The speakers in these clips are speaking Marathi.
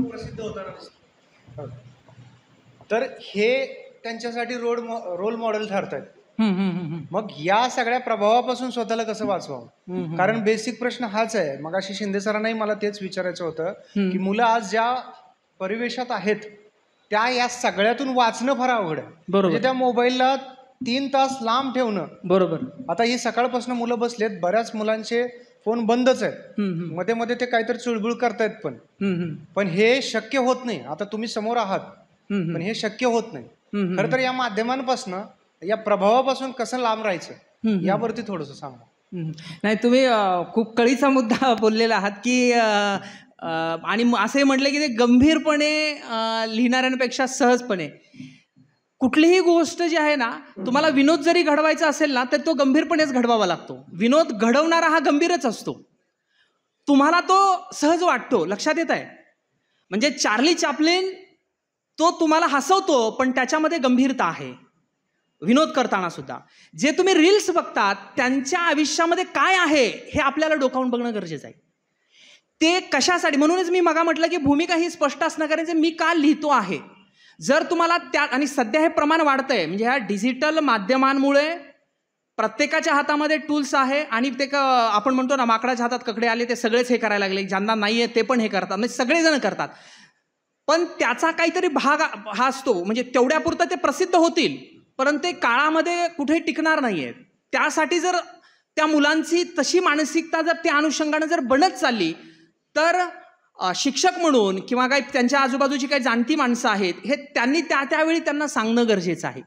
प्रसिद्ध होताना तर हे त्यांच्यासाठी रोल मॉडेल ठरतात. मग या सगळ्या प्रभावापासून स्वतःला कसं वाचवावं? कारण बेसिक प्रश्न हाच आहे. मग अशी शिंदे सरांनाही मला तेच विचारायचं होतं की मुलं आज ज्या परिवेशात आहेत त्या या सगळ्यातून वाचणं फार अवघड आहे. म्हणजे त्या मोबाईलला 3 तास लांब ठेवणं. बरोबर. आता ही सकाळपासून मुलं बसलेत, बऱ्याच मुलांचे फोन बंदच आहेत, मध्ये मध्ये ते काहीतरी चुळबुळ करतायत पण हे शक्य होत नाही. आता तुम्ही समोर आहात पण हे शक्य होत नाही. खरं तर या माध्यमांपासून, या प्रभावापासून कसं लांब राहायचं यावरती थोडंसं सांगा. नाही, तुम्ही खूप कळीचा मुद्दा बोललेला आहात की आणि असे म्हटले की ते गंभीरपणे लिहिणाऱ्यांपेक्षा सहजपणे कुठलीही गोष्ट जी आहे ना, तुम्हाला विनोद जरी घडवायचा असेल ना तर तो गंभीरपणेच घडवावा लागतो. विनोद घडवणारा हा गंभीरच असतो. तुम्हाला तो सहज वाटतो. लक्षात येत आहे? म्हणजे चार्ली चॅप्लिन तो तुम्हाला हसवतो पण त्याच्यामध्ये गंभीरता आहे विनोद करताना सुद्धा. जे तुम्ही रील्स बघतात त्यांच्या आयुष्यामध्ये काय आहे हे आपल्याला डोकावून बघणं गरजेचं आहे. ते कशासाठी, म्हणूनच मी मगा म्हटलं की भूमिका ही स्पष्ट असणं गरजेचं. मी का लिहितो आहे, जर तुम्हाला त्या, आणि सध्या हे प्रमाण वाढतंय म्हणजे ह्या डिजिटल माध्यमांमुळे प्रत्येकाच्या हातामध्ये टूल्स आहे आणि ते आपण म्हणतो ना माकडाच्या हातात ककडे आले, ते सगळेच हे करायला लागले. ज्यांना नाही आहे ते पण हे करतात, म्हणजे सगळेजण करतात. पण त्याचा काहीतरी भाग हा असतो, म्हणजे तेवढ्यापुरतं ते प्रसिद्ध होतील परंतु ते काळामध्ये कुठेही टिकणार नाही आहेत. त्यासाठी जर त्या मुलांची तशी मानसिकता जर त्या अनुषंगाने जर बनत चालली तर शिक्षक म्हणून किंवा काही त्यांच्या आजूबाजूची काही जाणती माणसं आहेत हे त्यांनी त्यावेळी त्यांना सांगणं गरजेचं आहे.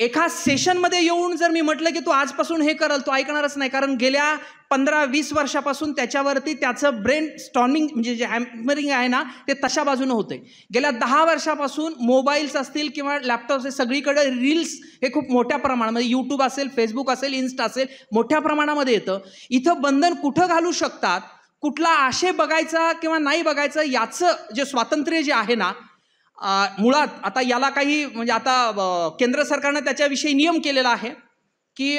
एका सेशनमध्ये येऊन जर मी म्हटलं की तू आजपासून हे करल, तो ऐकणारच नाही. कारण गेल्या 15-20 वर्षापासून त्याच्यावरती त्याचं ब्रेन स्टॉर्मिंग म्हणजे जे हॅमरिंग आहे ना ते तशा बाजूनं होतंय. गेल्या 10 वर्षापासून मोबाईल्स असतील किंवा लॅपटॉप्स असेल सगळीकडे रील्स हे खूप मोठ्या प्रमाणामध्ये, यूट्यूब असेल, फेसबुक असेल, इन्स्टा असेल, मोठ्या प्रमाणामध्ये येतं. इथं बंधन कुठं घालू शकतात, कुठला आशय बघायचा किंवा नाही बघायचं याचं जे स्वातंत्र्य जे आहे ना, मुळात आता याला काही म्हणजे आता केंद्र सरकारनं त्याच्याविषयी नियम केलेला आहे की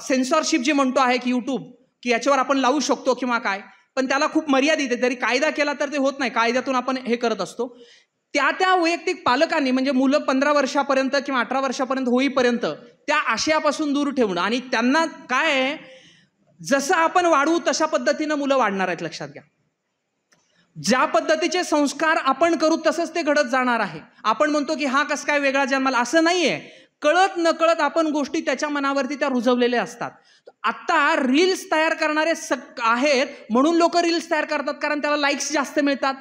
सेन्सॉरशिप जे म्हणतो आहे की यूट्यूब की याच्यावर आपण लावू शकतो किंवा काय, पण त्याला खूप मर्यादित आहे. तरी कायदा केला तर ते होत नाही, कायद्यातून आपण हे करत असतो. त्या वैयक्तिक पालकांनी म्हणजे मुलं 15 वर्षापर्यंत किंवा 18 वर्षापर्यंत होईपर्यंत त्या आशयापासून दूर ठेवणं. आणि त्यांना काय आहे, जसं आपण वाढवू तशा पद्धतीनं मुलं वाढणार आहेत. लक्षात घ्या, ज्या पद्धतीचे संस्कार आपण करू तसंच ते घडत जाणार आहे. आपण म्हणतो की हा कसं काय वेगळा जन्माला, असं नाहीये. कळत नकळत आपण गोष्टी त्याच्या मनावरती त्या रुजवलेल्या असतात. आता रील्स तयार करणारे आहेत म्हणून लोक रील्स तयार करतात, कारण त्याला लाईक्स जास्त मिळतात.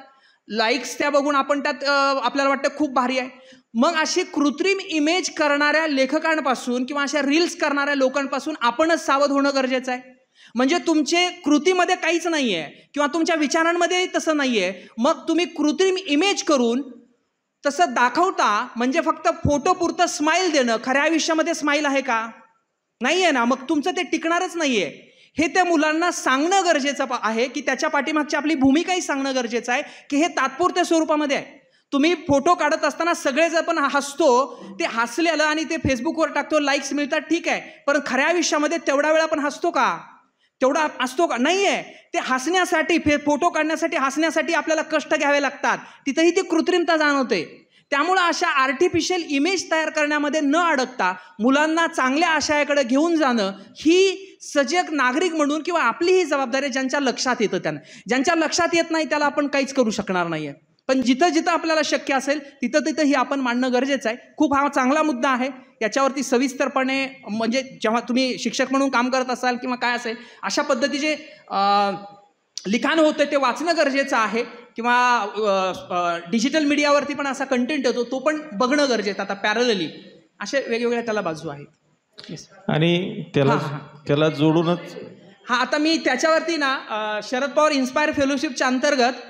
लाईक्स त्या बघून आपण त्यात आपल्याला वाटतं खूप भारी आहे. मग अशी कृत्रिम इमेज करणाऱ्या लेखकांपासून किंवा अशा रील्स करणाऱ्या लोकांपासून आपणच सावध होणं गरजेचं आहे. म्हणजे तुमचे कृतीमध्ये काहीच नाहीये किंवा तुमच्या विचारांमध्येही तसं नाहीये, मग तुम्ही कृत्रिम इमेज करून तसं दाखवता. म्हणजे फक्त फोटो पुरतं स्माईल देणं, खऱ्या आयुष्यामध्ये स्माईल आहे का? नाहीये ना. मग तुमचं ते टिकणारच नाहीये. हे त्या मुलांना सांगणं गरजेचं आहे की त्याच्या पाठीमागची आपली भूमिकाही सांगणं गरजेचं आहे की हे तात्पुरत्या स्वरूपामध्ये आहे. तुम्ही फोटो काढत असताना सगळेच आपण हसतो, ते हसलेलं आणि ते फेसबुकवर टाकतो, लाईक्स मिळतात, ठीक आहे. पण खऱ्या आयुष्यामध्ये तेवढा वेळ आपण हसतो का? तेवढा असतो का? नाहीये. ते हसण्यासाठी, फोटो काढण्यासाठी, हसण्यासाठी आपल्याला कष्ट घ्यावे लागतात. तिथेही ती कृत्रिमता जाणवते. त्यामुळं अशा आर्टिफिशियल इमेज तयार करण्यामध्ये न अडकता मुलांना चांगल्या आशयाकडे घेऊन जाणं ही सजग नागरिक म्हणून किंवा आपली ही जबाबदारी आहे. ज्यांच्या लक्षात येतं त्यांना, ज्यांच्या लक्षात येत नाही त्याला आपण काहीच करू शकणार नाहीये. पण जिथं जिथं आपल्याला शक्य असेल तिथं तिथं ही आपण मांडणं गरजेचं आहे. खूप हा चांगला मुद्दा आहे. याच्यावरती सविस्तरपणे म्हणजे जेव्हा तुम्ही शिक्षक म्हणून काम करत असाल किंवा काय असेल अशा पद्धतीचे लिखाण होतं ते वाचणं गरजेचं आहे. किंवा डिजिटल मीडियावरती पण असा कंटेंट येतो तो पण बघणं गरजेचं. आता पॅरलली असे वेगवेगळ्या त्याला बाजू आहेत. आणि त्याला जोडूनच आता मी त्याच्यावरती ना शरद पवार इन्स्पायर फेलोशिपच्या अंतर्गत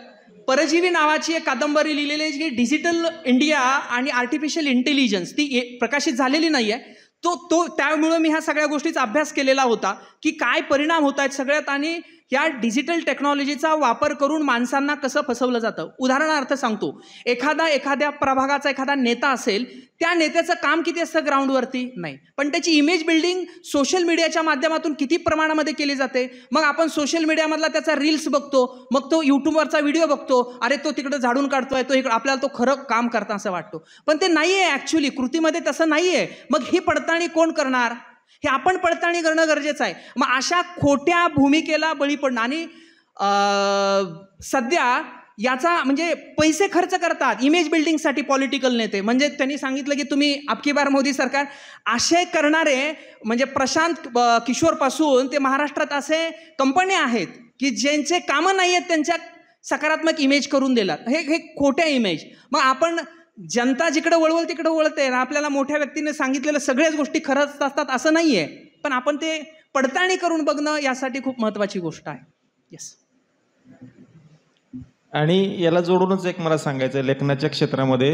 परजीवी नावाची एक कादंबरी लिहिलेली आहे जी डिजिटल इंडिया आणि आर्टिफिशियल इंटेलिजन्स ती प्रकाशित झालेली नाही आहे. त्यामुळे मी ह्या सगळ्या गोष्टीचा अभ्यास केलेला होता की काय परिणाम होत आहेत सगळ्यात. आणि या डिजिटल टेक्नॉलॉजीचा वापर करून माणसांना कसं फसवलं जातं. उदाहरणार्थ सांगतो, एखाद्या प्रभागाचा एखादा नेता असेल, त्या नेत्याचं काम किती असतं ग्राउंडवरती नाही, पण त्याची इमेज बिल्डिंग सोशल मीडियाच्या माध्यमातून किती प्रमाणामध्ये केली जाते. मग आपण सोशल मीडियामधला त्याचा रील्स बघतो, मग तो यूट्यूबवरचा व्हिडिओ बघतो, अरे तो तिकडे झाडून काढतोय, तो इकडे, आपल्याला तो खरं काम करता असं वाटतो, पण ते नाही आहे ॲक्च्युली, कृतीमध्ये तसं नाही आहे. मग ही पडताळणी कोण करणार? हे आपण पडताळणी करणं गरजेचं आहे. मग अशा खोट्या भूमिकेला बळी पडणं आणि सध्या याचा म्हणजे पैसे खर्च करतात इमेज बिल्डिंगसाठी पॉलिटिकल नेते. म्हणजे त्यांनी सांगितलं की तुम्ही अबकी बार मोदी सरकार, असे करणारे म्हणजे प्रशांत किशोरपासून ते महाराष्ट्रात असे कंपन्या आहेत की ज्यांचे कामं नाही आहेत त्यांच्या सकारात्मक इमेज करून दिलात, हे खोट्या इमेज. मग आपण जनता जिकडे वळवल तिकडे वळते. आपल्याला मोठ्या व्यक्तीने सांगितलेलं सगळ्याच गोष्टी खरंच असतात असं नाही आहे, पण आपण ते पडताळणी करून बघणं यासाठी खूप महत्त्वाची गोष्ट आहे. येस. आणि याला जोडूनच एक मला सांगायचं आहे, लेखनाच्या क्षेत्रामध्ये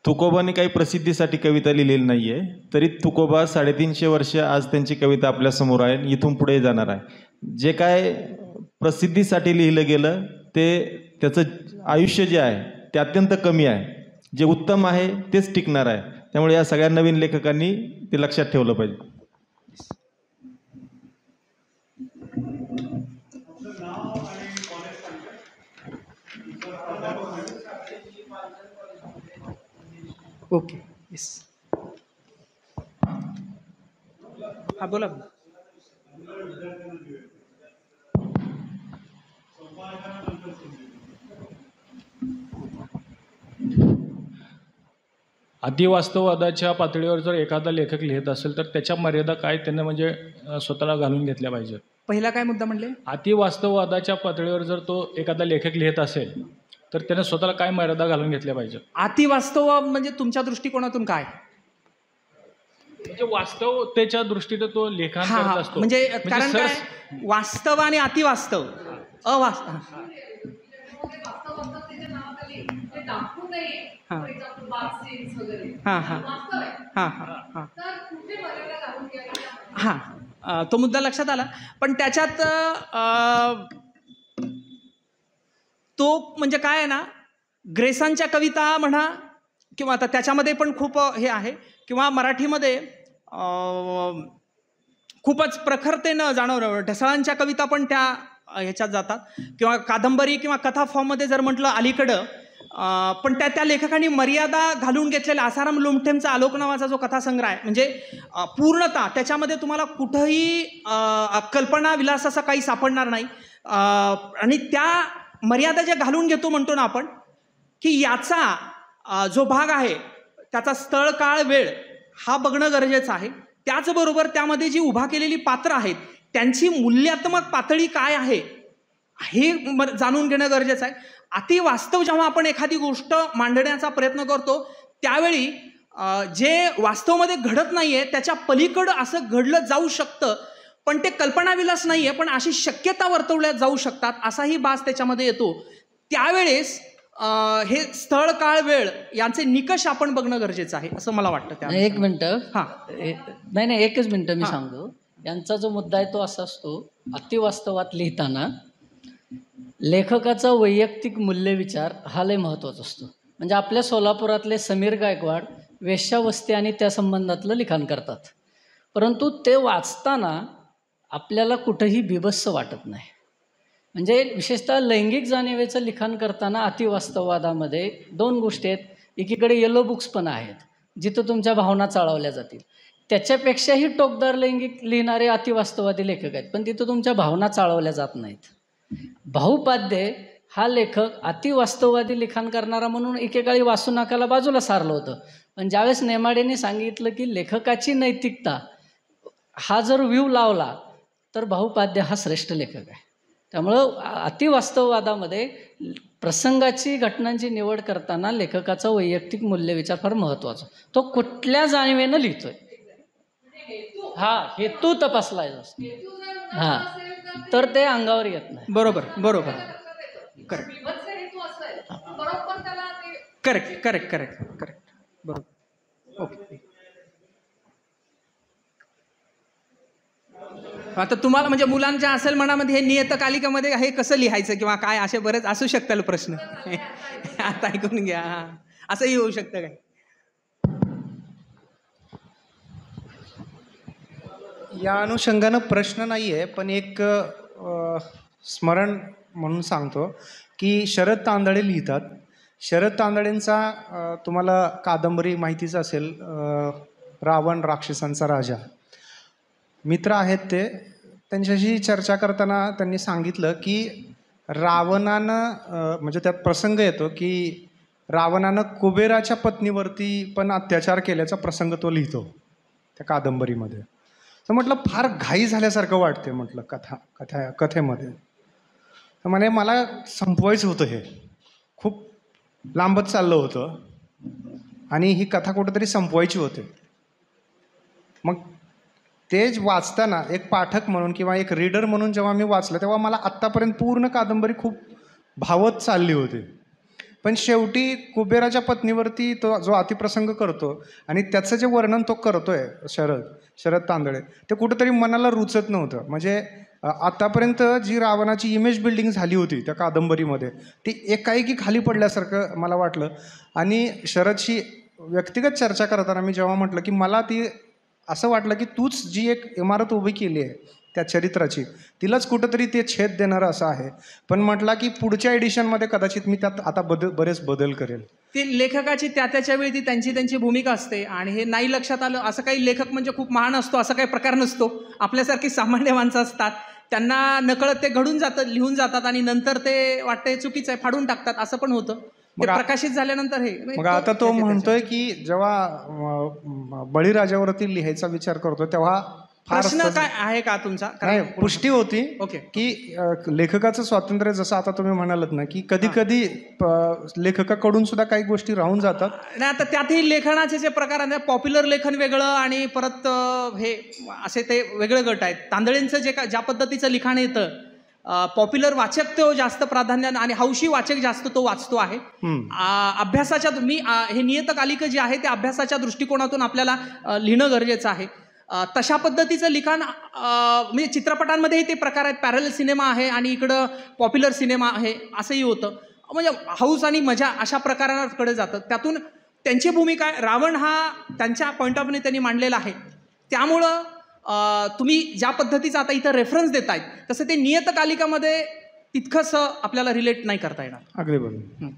तुकोबाने काही प्रसिद्धीसाठी कविता लिहिलेली नाही आहे, तरी तुकोबा 350 वर्ष आज त्यांची कविता आपल्यासमोर आहे, इथून पुढे जाणार आहे. जे काय प्रसिद्धीसाठी लिहिलं गेलं ते त्याचं आयुष्य जे आहे ते अत्यंत कमी आहे. जे उत्तम आहे तेच टिकणार आहे. त्यामुळे या सगळ्या नवीन लेखकांनी ते लक्षात ठेवलं पाहिजे. ओके. येस. हा बोला. अतिवास्तववादाच्या पातळीवर जर एखादा लेखक लिहित असेल तर त्याच्या मर्यादा काय त्याने म्हणजे स्वतःला घालून घेतल्या पाहिजे. पहिला काय मुद्दा म्हणले? अतिवास्तववादाच्या पातळीवर जर तो एखादा लेखक लिहित असेल तर त्याने स्वतःला काय मर्यादा घालून घेतल्या पाहिजे. अतिवास्तव म्हणजे तुमच्या दृष्टिकोनातून काय? म्हणजे वास्तवतेच्या दृष्टीने तो लेखन करत असतो. म्हणजे कारण काय, वास्तव आणि अतिवास्तव, अवास्तव. तो मुद्दा लक्षात आला, पण त्याच्यात तो म्हणजे काय आहे ना, ग्रेसांच्या कविता म्हणा किंवा आता त्याच्यामध्ये पण खूप हे आहे, किंवा मराठीमध्ये खूपच प्रखरतेनं जाणवलं. ढसाळांच्या कविता पण त्या ह्याच्यात जातात, किंवा कादंबरी किंवा कथा फॉर्ममध्ये जर म्हटलं अलीकडं, पण त्या लेखकांनी मर्यादा घालून घेतलेला आसाराम लोमठेंचा आलोक नावाचा जो कथासंग्रह आहे, म्हणजे पूर्णतः त्याच्यामध्ये तुम्हाला कुठंही कल्पना विलास असं काही सापडणार नाही. आणि त्या मर्यादा ज्या घालून घेतो म्हणतो ना आपण, की याचा जो भाग आहे त्याचा स्थळ काळ वेळ हा बघणं गरजेचं आहे. त्याचबरोबर त्यामध्ये जी उभा केलेली पात्र आहेत त्यांची मूल्यात्मक पातळी काय आहे हे जाणून घेणं गरजेचं आहे. अतिवास्तव जेव्हा आपण एखादी गोष्ट मांडण्याचा प्रयत्न करतो त्यावेळी जे वास्तवमध्ये घडत नाहीये त्याच्या पलीकडं असं घडलं जाऊ शकतं, पण ते कल्पनाविलास नाहीये, पण अशी शक्यता वर्तवल्या जाऊ शकतात असाही भास त्याच्यामध्ये येतो. त्यावेळेस हे स्थळ काळ वेळ यांचे निकष आपण बघणं गरजेचं आहे असं मला वाटतं. एक मिनटं. नाही एकच मिनटं मी सांगतो. यांचा जो मुद्दा आहे तो असा असतो, अतिवास्तवात लिहिताना लेखकाचा वैयक्तिक मूल्यविचार हा लय महत्त्वाचा असतो. म्हणजे आपल्या सोलापुरातले समीर गायकवाड वेश्यावस्ती आणि त्या संबंधातलं लिखाण करतात, परंतु ते वाचताना आपल्याला कुठंही बिभत्स वाटत नाही. म्हणजे विशेषतः लैंगिक जाणीवेचं लिखाण करताना अतिवास्तववादामध्ये दोन गोष्टी आहेत. एकीकडे येलो बुक्स पण आहेत जिथं तुमच्या भावना चाळवल्या जातील, त्याच्यापेक्षाही टोकदार लैंगिक लिहिणारे अतिवास्तववादी लेखक आहेत, पण तिथं तुमच्या भावना चाळवल्या जात नाहीत. भाऊपाध्ये हा लेखक अतिवास्तववादी लिखाण करणारा म्हणून एकेकाळी वासू नाकाला बाजूला सारलं होतं, पण ज्यावेळेस नेमाडेने सांगितलं की लेखकाची नैतिकता हा जर व्ह्यू लावला तर भाऊपाध्ये हा श्रेष्ठ लेखक आहे. त्यामुळं अतिवास्तववादामध्ये प्रसंगाची घटनांची निवड करताना लेखकाचा वैयक्तिक मूल्यविचार फार महत्त्वाचा. तो कुठल्या जाणीवेनं लिहितोय, हेतू तपासला तर ते अंगावर येत नाही. बरोबर करेक्ट बरोबर. ओके. आता तुम्हाला म्हणजे मुलांच्या असेल मनामध्ये हे नियतकालिकामध्ये हे कसं लिहायचं किंवा काय असे बरेच असू शकतात प्रश्न. आता ऐकून घ्या. असंही होऊ शकतं काय? या अनुषंगानं प्रश्न नाही आहे, पण एक स्मरण म्हणून सांगतो की शरद तांदळे लिहितात. शरद तांदळेंचा तुम्हाला कादंबरी माहितीच असेल, रावण राक्षसांचा राजा. मित्र आहेत ते. त्यांच्याशी चर्चा करताना त्यांनी सांगितलं की रावणानं म्हणजे त्यात प्रसंग येतो की रावणानं कुबेराच्या पत्नीवरती पण अत्याचार केल्याचा प्रसंग तो लिहितो त्या कादंबरीमध्ये. तर म्हटलं फार घाई झाल्यासारखं वाटते म्हटलं कथेमध्ये. तर म्हणे मला संपवायचं होतं, हे खूप लांबत चाललं होतं आणि ही कथा कुठंतरी संपवायची होती. मग तेच वाचताना एक पाठक म्हणून किंवा एक रीडर म्हणून जेव्हा मी वाचलं तेव्हा मला आत्तापर्यंत पूर्ण कादंबरी खूप भावत चालली होती. पण शेवटी कुबेराच्या पत्नीवरती तो जो अतिप्रसंग करतो आणि त्याचं जे वर्णन तो करतोय शरद तांदळे, ते कुठंतरी मनाला रुचत नव्हतं. म्हणजे आतापर्यंत जी रावणाची इमेज बिल्डिंग झाली होती त्या कादंबरीमध्ये ती एकाएकी खाली पडल्यासारखं मला वाटलं. आणि शरदशी व्यक्तिगत चर्चा करताना मी जेव्हा म्हटलं की मला ती असं वाटलं की तूच जी एक इमारत उभी केली आहे त्या चरित्राची, तिलाच कुठंतरी ते छेद देणारं असं आहे. पण म्हटलं की पुढच्या एडिशनमध्ये कदाचित मी त्यात आता बरेच बदल करेल. ती लेखकाची त्याच्या वेळी ती त्यांची भूमिका असते आणि हे नाही लक्षात आलं असं काही लेखक म्हणजे खूप महान असतो असं काही प्रकार नसतो. आपल्यासारखी सामान्य माणसं असतात, त्यांना नकळत ते घडून जातं, लिहून जातात आणि नंतर ते वाटतं चुकीचं आहे फाडून टाकतात, असं पण होतं. ते प्रकाशित झाल्यानंतर हे मग आता तो म्हणतोय की जेव्हा बळीराजावरती लिहायचा विचार करतो तेव्हा प्रश्न काय आहे का तुमचा? नाही, पुष्टी होती ओके की लेखकाचं स्वातंत्र्य जसं आता तुम्ही म्हणालात ना की कधी कधी लेखकाकडून सुद्धा काही गोष्टी राहून जातात. नाही, आता त्यातही लेखनाचे जे प्रकार आहेत, पॉप्युलर लेखन वेगळं आणि परत हे असे ते वेगळे गट आहेत. तांदळेंचं ज्या पद्धतीचं लिखाण येतं, पॉप्युलर वाचक तो जास्त प्राधान्यानं आणि हौशी वाचक जास्त तो वाचतो आहे. अभ्यासाच्या हे नियतकालिक जे आहे ते अभ्यासाच्या दृष्टिकोनातून आपल्याला लिहिणं गरजेचं आहे. तशा पद्धतीचं लिखाण म्हणजे चित्रपटांमध्येही ते प्रकार आहेत. पॅरल सिनेमा आहे आणि इकडं पॉप्युलर सिनेमा आहे, असंही होतं. म्हणजे हौस आणि मजा अशा प्रकारांकडे जातं. त्यातून त्यांची भूमिका आहे. रावण हा त्यांच्या पॉईंट ऑफ व्ह्यूने त्यांनी मांडलेला आहे. त्यामुळं तुम्ही ज्या पद्धतीचा आता इथं रेफरन्स देतायत तसं ते नियतकालिकामध्ये तितकंसं आपल्याला रिलेट नाही करता येणार. अगदी बरोबर.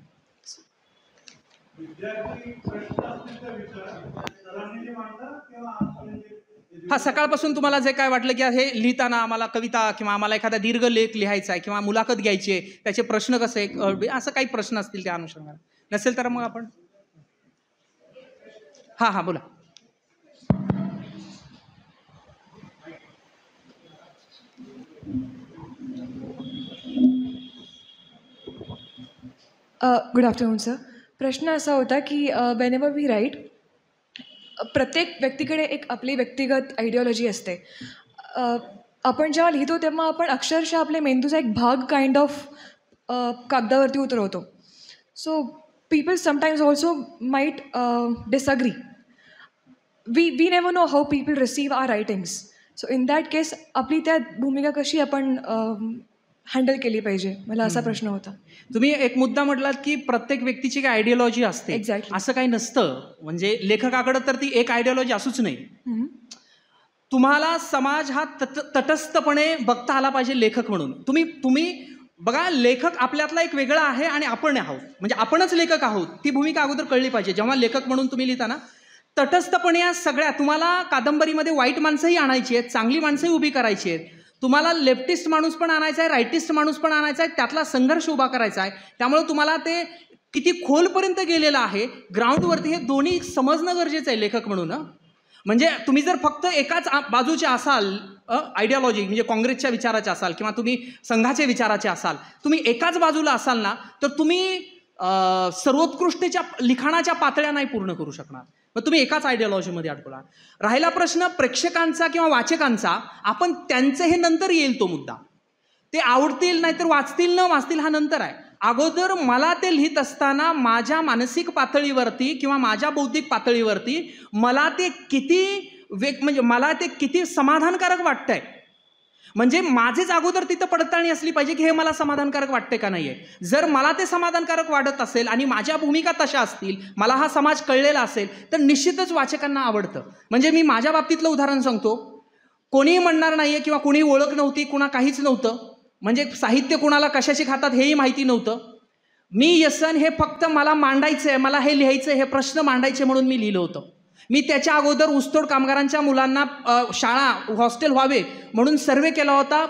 हा, सकाळपासून तुम्हाला जे काय वाटलं की हे लिहिताना आम्हाला कविता किंवा आम्हाला एखादा दीर्घ लेख लिहायचा आहे किंवा मुलाखत घ्यायची आहे, त्याचे प्रश्न कसे असं काही प्रश्न असतील त्या अनुषंगाने, नसेल तर मग आपण हां बोला. Good afternoon sir. प्रश्न असा होता की वेन एव्हर वी राईट, प्रत्येक व्यक्तीकडे एक आपली व्यक्तिगत आयडिओलॉजी असते. आपण जेव्हा लिहितो तेव्हा आपण अक्षरशः आपल्या मेंदूचा एक भाग काइंड ऑफ कागदावरती उतरवतो. So people sometimes also might disagree. We never know how people receive our writings. So in that case आपली त्या भूमिका कशी आपण हँडल केली पाहिजे, मला असा प्रश्न होता. तुम्ही एक मुद्दा म्हटलात की प्रत्येक व्यक्तीची काही आयडिओलॉजी असते. Exactly. असं काही नसतं. म्हणजे लेखकाकडं तर ती एक आयडिओलॉजी असूच नाही. तुम्हाला समाज हा तटस्थपणे बघता आला पाहिजे लेखक म्हणून. तुम्ही बघा, लेखक आपल्यातला एक वेगळा आहे आणि आपण आहोत, म्हणजे आपणच लेखक आहोत, ती भूमिका अगोदर कळली पाहिजे. जेव्हा लेखक म्हणून तुम्ही लिहिताना तटस्थपणे या सगळ्या, तुम्हाला कादंबरीमध्ये वाईट माणसंही आणायची आहेत, चांगली माणसंही उभी करायची आहेत, तुम्हाला लेफ्टिस्ट माणूस पण आणायचा आहे, रायटिस्ट माणूस पण आणायचा आहे, त्यातला संघर्ष उभा करायचा आहे. त्यामुळे तुम्हाला ते किती खोलपर्यंत गेलेलं आहे ग्राउंडवरती हे दोन्ही समजणं गरजेचं आहे लेखक म्हणून. म्हणजे तुम्ही जर फक्त एकाच बाजूचे असाल, आयडिओलॉजी म्हणजे काँग्रेसच्या विचाराचे असाल किंवा तुम्ही संघाचे विचाराचे असाल, तुम्ही एकाच बाजूला असाल ना, तर तुम्ही सर्वोत्कृष्टच्या लिखाणाच्या पातळ्या नाही पूर्ण करू शकणार. मग तुम्ही एकाच आयडिओलॉजीमध्ये अडकला. राहिला प्रश्न प्रेक्षकांचा किंवा वाचकांचा, आपण त्यांचं हे नंतर येईल तो मुद्दा. ते आवडतील नाहीतर वाचतील न वाचतील हा नंतर आहे. अगोदर मला ते लिहित असताना माझ्या मानसिक पातळीवरती किंवा माझ्या बौद्धिक पातळीवरती मला ते किती म्हणजे मला ते किती समाधानकारक वाटतंय, म्हणजे माझीच अगोदर तिथं पडताळणी असली पाहिजे की हे मला समाधानकारक वाटते का नाहीये. जर मला ते समाधानकारक वाटत असेल आणि माझ्या भूमिका तशा असतील, मला हा समाज कळलेला असेल, तर निश्चितच वाचकांना आवडतं. म्हणजे मी माझ्या बाबतीतलं उदाहरण सांगतो. कोणीही म्हणणार नाहीये किंवा कोणी ओळख नव्हती, कुणा काहीच नव्हतं, म्हणजे साहित्य कुणाला कशाशी खातात हेही माहिती नव्हतं. मी व्यसन हे फक्त मला मांडायचं आहे, मला हे लिहायचं आहे, हे प्रश्न मांडायचे म्हणून मी लिहिलं होतं. मी त्याच्या अगोदर ऊसतोड कामगारांच्या मुलांना शाळा हॉस्टेल व्हावे म्हणून सर्वे केला होता,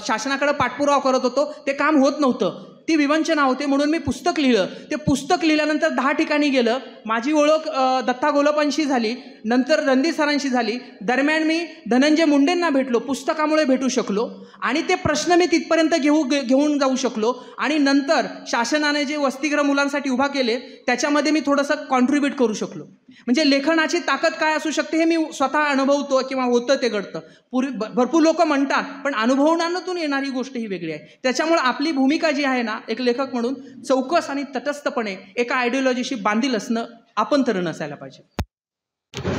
शासनाकडे पाठपुरावा करत होतो, ते काम होत नव्हतं, ती विवंचना होते, म्हणून मी पुस्तक लिहिलं. ते पुस्तक लिहिल्यानंतर 10 ठिकाणी गेलं. माझी ओळख दत्ता गोलपांशी झाली, नंतर रणदीप सरांशी झाली, दरम्यान मी धनंजय मुंडेंना भेटलो, पुस्तकामुळे भेटू शकलो आणि ते प्रश्न मी तिथपर्यंत घेऊन जाऊ शकलो. आणि नंतर शासनाने जे वसतिगृह मुलांसाठी उभा केले त्याच्यामध्ये मी थोडंसं कॉन्ट्रीब्यूट करू शकलो. म्हणजे लेखनाची ताकद काय असू शकते हे मी स्वतः अनुभवतो किंवा होतं ते घडतं. भरपूर लोक म्हणतात, पण अनुभवनातून येणारी गोष्ट ही वेगळी आहे. त्याच्यामुळे आपली भूमिका जी आहे ना, एक लेखक म्हणून चौकस आणि तटस्थपणे एका आयडिओलॉजीशी बांधील असणं आपण तर नसायला पाहिजे.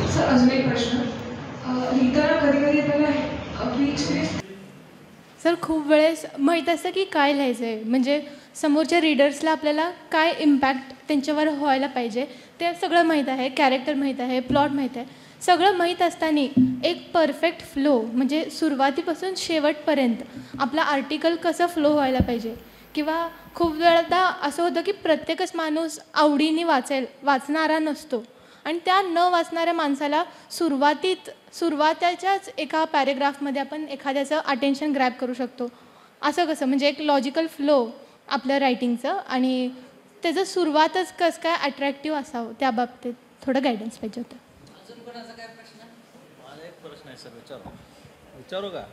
सर, अजून एक प्रश्न. लिहिताना कधी कधी आपल्याला सर खूप वेळेस माहीत असतं की काय लिहायचं आहे, म्हणजे समोरच्या रीडर्सला आपल्याला काय इम्पॅक्ट त्यांच्यावर व्हायला पाहिजे ते सगळं माहीत आहे, कॅरेक्टर माहीत आहे, प्लॉट माहीत आहे. सगळं माहीत असताना एक परफेक्ट फ्लो, म्हणजे सुरुवातीपासून शेवटपर्यंत आपला आर्टिकल कसं फ्लो व्हायला पाहिजे. किंवा खूप वेळा असं होतं की प्रत्येकच माणूस आवडीने वाचणारा नसतो आणि त्या न वाचणाऱ्या माणसाला सुरुवातीच्याच एका पॅरेग्राफमध्ये आपण एखाद्याचं अटेन्शन ग्रॅब करू शकतो. असं कसं, म्हणजे एक लॉजिकल फ्लो आपलं रायटिंगचं आणि त्याचं सुरुवातच कसं काय अट्रॅक्टिव्ह असावं त्या बाबतीत थोडं गायडन्स पाहिजे होतं. अजून कोणाचा काय प्रश्न? माझा एक प्रश्न आहे सर, विचारू का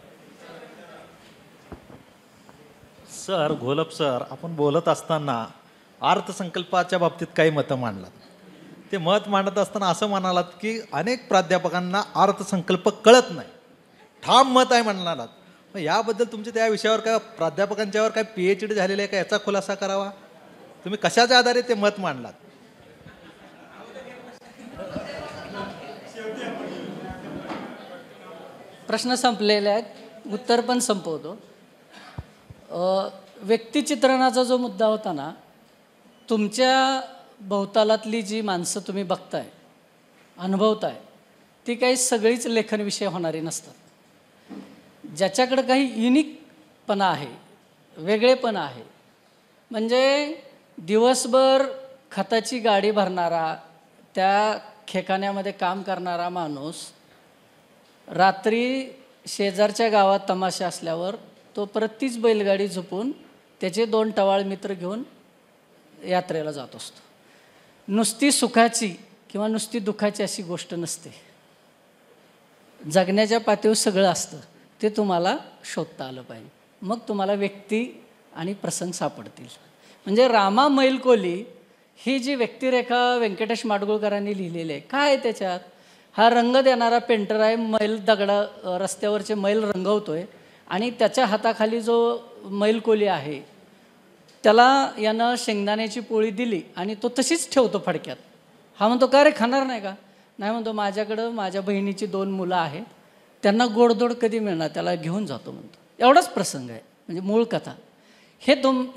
सर? घोलप सर, आपण बोलत असताना अर्थसंकल्पाच्या बाबतीत काही मतं मांडलात. ते मत मांडत असताना असं म्हणालात की अनेक प्राध्यापकांना अर्थसंकल्प कळत नाही, ठाम मत आहे म्हणालात. मग याबद्दल तुमच्या त्या विषयावर काय प्राध्यापकांच्यावर काय PhD झालेलं आहे का, याचा खुलासा करावा. तुम्ही कशाच्या आधारे ते मत मांडलात? प्रश्न संपलेले आहेत, उत्तर पण संपवतो. व्यक्तिचित्रणाचा जो मुद्दा होता ना, तुमच्या भोवतालातली जी माणसं तुम्ही बघताय, अनुभवताय, ती काही सगळीच लेखनविषय होणारी नसतात. ज्याच्याकडं काही युनिकपणा आहे, वेगळेपणा आहे, म्हणजे दिवसभर खताची गाडी भरणारा, त्या खेकाण्यामध्ये काम करणारा माणूस रात्री शेजारच्या गावात तमाशा असल्यावर तो परत तीच बैलगाडी झोपून त्याचे 2 टवाळ मित्र घेऊन यात्रेला जात असतो. नुसती सुखाची किंवा नुसती दुःखाची अशी गोष्ट नसते. जगण्याच्या पातळीवर सगळं असतं, ते तुम्हाला शोधता आलं पाहिजे. मग तुम्हाला व्यक्ती आणि प्रसंग सापडतील. म्हणजे रामा मैलकोली ही जी व्यक्तिरेखा व्यंकटेश माडगुळकरांनी लिहिलेली आहे, काय आहे त्याच्यात? हा रंग देणारा पेंटर आहे, रस्त्यावरचे मैल रंगवतोय आणि त्याच्या हाताखाली जो मैलकोली आहे त्याला यानं शेंगदाण्याची पोळी दिली आणि तो तशीच ठेवतो फडक्यात. हा म्हणतो, का रे, खाणार नाही का? नाही म्हणतो, माझ्याकडं माझ्या बहिणीची 2 मुलं आहेत, त्यांना गोडधोड कधी मिळणार, त्याला घेऊन जातो म्हणतो. एवढाच प्रसंग आहे, म्हणजे मूळ कथा.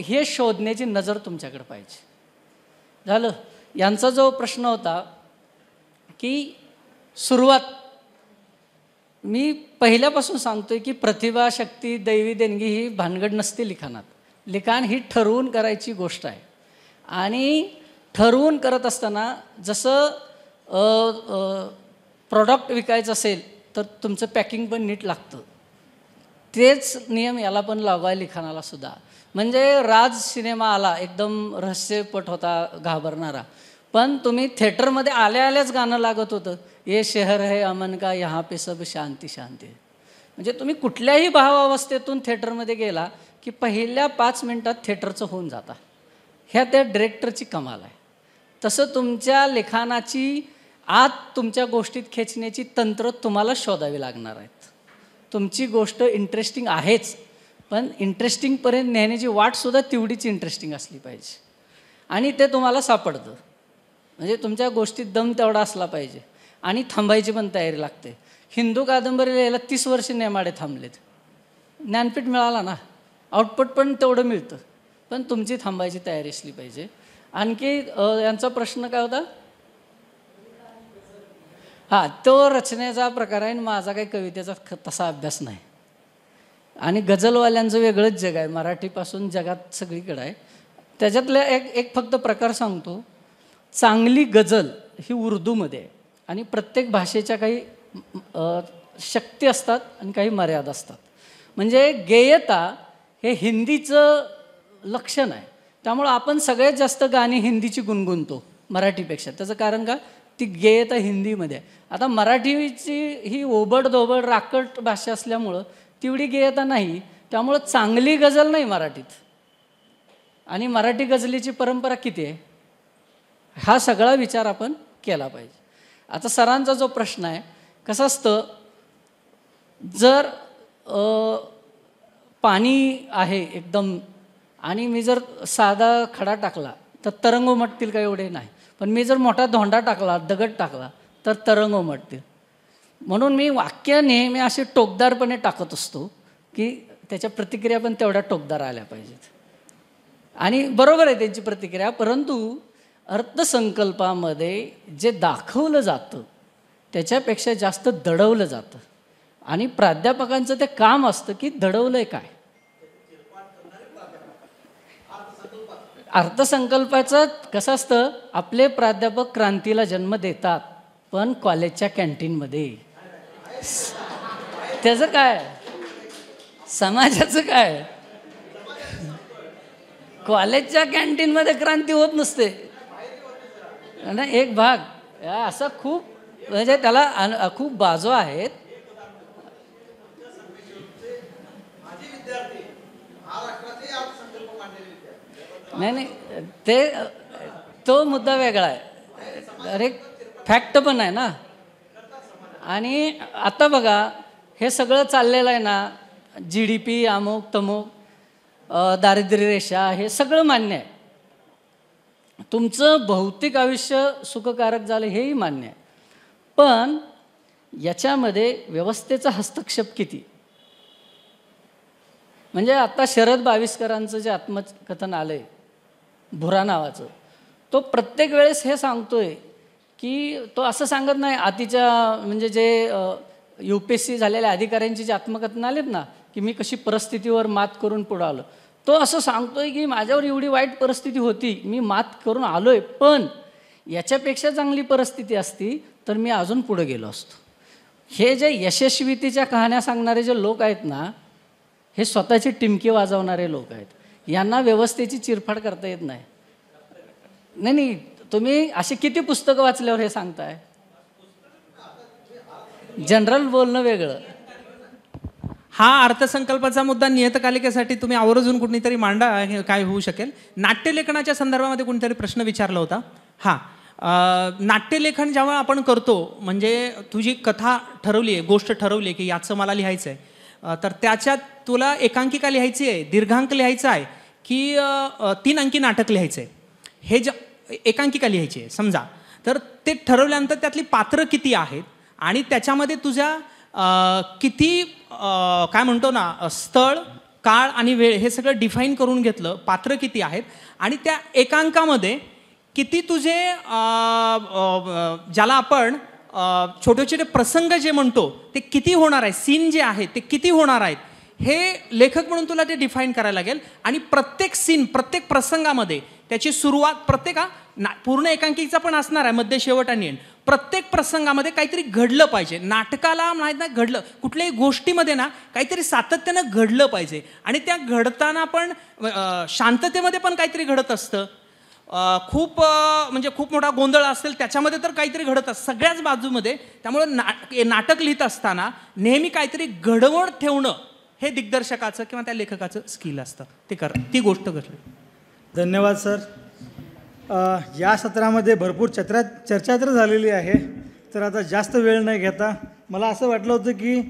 हे शोधण्याची नजर तुमच्याकडे पाहिजे. झालं. यांचा जो प्रश्न होता की सुरुवात, मी पहिल्यापासून सांगतोय की प्रतिभा, शक्ती, दैवी देणगी ही भानगड नसते लिखाणात. लिखाण ही ठरवून करायची गोष्ट आहे आणि ठरवून करत असताना जसं प्रॉडक्ट विकायचं असेल तर तुमचं पॅकिंग पण नीट लागतं. तेच नियम याला पण लागू आहे लिखाणाला सुद्धा. म्हणजे राज सिनेमा आला, एकदम रहस्यपट होता, घाबरणारा, पण तुम्ही थिएटरमध्ये आल्याच गाणं लागत होतं, ये शहर है अमन का, यहाँ पे सब शांती शांती. म्हणजे तुम्ही कुठल्याही भावावस्थेतून थिएटरमध्ये गेला की पहिल्या 5 मिनटात थिएटरचं होऊन जाता. ह्या त्या डिरेक्टरची कमाल आहे. तसं तुमच्या लेखनाची आत तुमच्या गोष्टीत खेचण्याची तंत्र तुम्हाला शोधावी लागणार आहेत. तुमची गोष्ट इंटरेस्टिंग आहेच, पण इंटरेस्टिंगपर्यंत नेण्याची वाटसुद्धा तेवढीच इंटरेस्टिंग असली पाहिजे आणि ते तुम्हाला सापडतं. म्हणजे तुमच्या गोष्टीत दम तेवढा असला पाहिजे. आणि थांबायची पण तयारी लागते. हिंदू कादंबरी लिहायला 30 वर्ष नेमाडे थांबलेत. ज्ञानपीठ मिळाला ना, आउटपुट पण तेवढं मिळतं, पण तुमची थांबायची तयारी असली पाहिजे. आणखी यांचा प्रश्न काय होता? हां, तो रचनेचा प्रकार आहे आणि माझा काही कवितेचा तसा अभ्यास नाही. आणि गझलवाल्यांचं वेगळंच जग आहे, मराठीपासून जगात सगळीकडे आहे. त्याच्यातल्या एक फक्त प्रकार सांगतो. चांगली गझल ही उर्दूमध्ये आहे आणि प्रत्येक भाषेच्या काही शक्ती असतात आणि काही मर्यादा असतात. म्हणजे गेयता हे हिंदीचं लक्षण आहे. त्यामुळं आपण सगळ्यात जास्त गाणी हिंदीची गुणगुणतो मराठीपेक्षा. त्याचं कारण का? ती गेयता हिंदीमध्ये आहे. आता मराठीची ही ओबड-धोबड राकट भाषा असल्यामुळं तेवढी गेयता नाही. त्यामुळं चांगली गझल नाही मराठीत. आणि मराठी गझलीची परंपरा किती आहे, हा सगळा विचार आपण केला पाहिजे. आता सरांचा जो प्रश्न आहे, कसं असतं, जर पाणी आहे एकदम आणि मी जर साधा खडा टाकला तर तरंग उमटतील का? एवढे नाही. पण मी जर मोठा धोंडा टाकला, दगड टाकला तर तरंग उमटतील. म्हणून मी वाक्य नेहमी असे टोकदारपणे टाकत असतो की त्याच्या प्रतिक्रिया पण तेवढ्या टोकदार आल्या पाहिजेत. आणि बरोबर आहे त्यांची प्रतिक्रिया, परंतु अर्थसंकल्पामध्ये जे दाखवलं जातं त्याच्यापेक्षा जास्त दडवलं जातं. आणि प्राध्यापकांचं ते काम असतं की दडवलं आहे काय. अर्थसंकल्पाचं कसं असतं, आपले प्राध्यापक क्रांतीला जन्म देतात पण कॉलेजच्या कॅन्टीनमध्ये. त्याचं काय, समाजाचं काय? कॉलेजच्या कॅन्टीनमध्ये क्रांती होत नसते ना. एक भाग असा खूप, म्हणजे त्याला खूप बाजू आहेत. नाही, ते तो मुद्दा वेगळा आहे. अरे फॅक्ट पण आहे ना. आणि आता बघा, हे सगळं चाललेलं आहे ना, GDP अमुक तमुक, दारिद्र्य रेषा, हे सगळं मान्य आहे. तुमचं भौतिक आयुष्य सुखकारक झालं हेही मान्य आहे. पण याच्यामध्ये व्यवस्थेचा हस्तक्षेप किती? म्हणजे आता शरद बाविस्करांचं जे आत्मकथन आलं आहे भुरा नावाचं, तो प्रत्येक वेळेस हे सांगतोय की तो असं सांगत नाही आतीच्या, म्हणजे जे UPSC झालेल्या अधिकाऱ्यांची जे आत्मकथन आलेत ना, की मी कशी परिस्थितीवर मात करून पुढं आलो, तो असं सांगतोय की माझ्यावर एवढी वाईट परिस्थिती होती, मी मात करून आलोय, पण याच्यापेक्षा चांगली परिस्थिती असती तर मी अजून पुढे गेलो असतो. हे जे यशस्वीतेच्या कहाण्या सांगणारे जे लोक आहेत ना, हे स्वतःची टिमकी वाजवणारे लोक आहेत. यांना व्यवस्थेची चिरफाड करता येत नाही. नाही, तुम्ही अशी किती पुस्तकं वाचल्यावर हे सांगताय? जनरल बोलणं वेगळं. हा अर्थसंकल्पाचा मुद्दा नियतकालिकेसाठी तुम्ही आवर्जून कुणीतरी मांडा, काय होऊ शकेल. नाट्यलेखनाच्या संदर्भामध्ये कुणीतरी प्रश्न विचारला होता. हां, नाट्यलेखन जेव्हा आपण करतो, म्हणजे तुझी कथा ठरवली आहे, गोष्ट ठरवली आहे की याचं मला लिहायचं आहे, तर त्याच्यात तुला एकांकिका लिहायची आहे, दीर्घांक लिहायचा आहे की 3 अंकी नाटक लिहायचं आहे, हे एकांकिका लिहायची आहे समजा, तर ते ठरवल्यानंतर त्यातली पात्र किती आहेत आणि त्याच्यामध्ये तुझ्या किती काय म्हणतो ना, स्थळ, काळ आणि वेळ हे सगळं डिफाईन करून घेतलं, पात्र किती आहेत आणि त्या एकांकामध्ये किती तुझे ज्याला आपण छोटे छोटे प्रसंग जे म्हणतो ते किती होणार आहे, सीन जे आहे ते किती होणार आहेत, हे लेखक म्हणून तुला ते डिफाईन करायला लागेल. आणि प्रत्येक सीन, प्रत्येक प्रसंगामध्ये त्याची सुरुवात, प्रत्येक पूर्ण एकांकिका पण असणार आहे, मध्य शेवट आणि एंड, प्रत्येक प्रसंगामध्ये काहीतरी घडलं पाहिजे. नाटकाला माहीत नाही, घडलं कुठल्याही गोष्टीमध्ये ना काहीतरी सातत्यानं घडलं पाहिजे आणि त्या घडताना पण शांततेमध्ये पण काहीतरी घडत असतं. खूप म्हणजे खूप मोठा गोंधळ असेल त्याच्यामध्ये तर काहीतरी घडत असतं सगळ्याच बाजूमध्ये. त्यामुळं नाटक लिहित असताना नेहमी काहीतरी घडवून ठेवणं हे दिग्दर्शकाचं किंवा त्या लेखकाचं स्किल असतं. ते ती गोष्ट घडली. धन्यवाद सर. या सत्रामध्ये भरपूर चर्चा तर झालेली आहे, तर आता जास्त वेळ नाही घेता मला असं वाटलं होतं की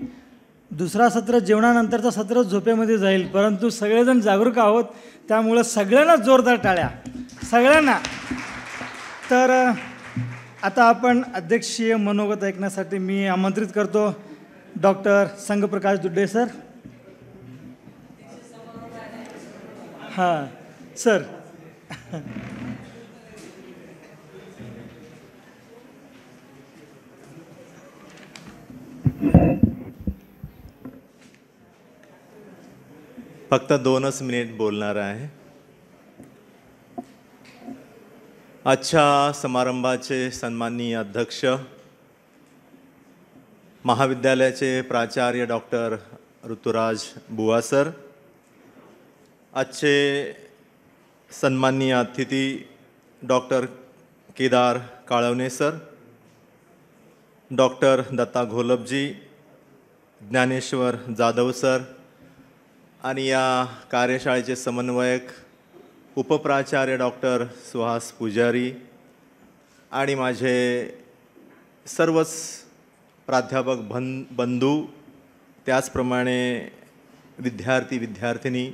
दुसरा सत्र जेवणानंतरचं सत्र झोपेमध्ये जाईल, परंतु सगळेजण जागरूक आहोत, त्यामुळं सगळ्यांना जोरदार टाळ्या, सगळ्यांना. तर आता आपण अध्यक्षीय मनोगत ऐकण्यासाठी मी आमंत्रित करतो डॉक्टर संघप्रकाश दुड्डे सर. हां सर. फक्त 2च मिनिट बोलणार आहे. आजच्या समारंभाचे सन्माननीय अध्यक्ष, महाविद्यालयाचे प्राचार्य डॉक्टर ऋतुराज बुवा सर, आजचे सन्माननीय अतिथी doctor Kedar Kalwane sir, doctor Datta Gholapji, Dnyaneshwar Jadhav sir आणि या कार्यशाळेचे समन्वयक उपप्राचार्य डॉक्टर सुहास पुजारी आणि माझे सर्वच प्राध्यापक बंधू, त्याचप्रमाणे विद्यार्थी विद्यार्थिनी,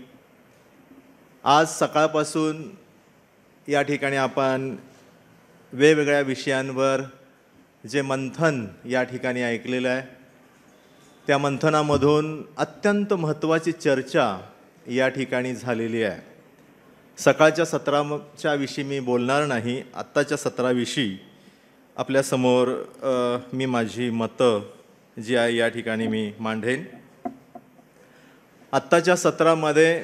आज सकाळपासून या ठिकाणी आपण वेगवेगळ्या विषयांवर जे मंथन या ठिकाणी ऐकलेलं आहे, त्या मंथनामधून अत्यंत महत्त्वाची चर्चा या ठिकाणी झालेली आहे. सकाळच्या सत्राच्या विषयी मी बोलणार नाही. आत्ताच्या सत्राविषयी आपल्यासमोर मी माझी मतं जी आहे या ठिकाणी मी मांडेन. आत्ताच्या सत्रामध्ये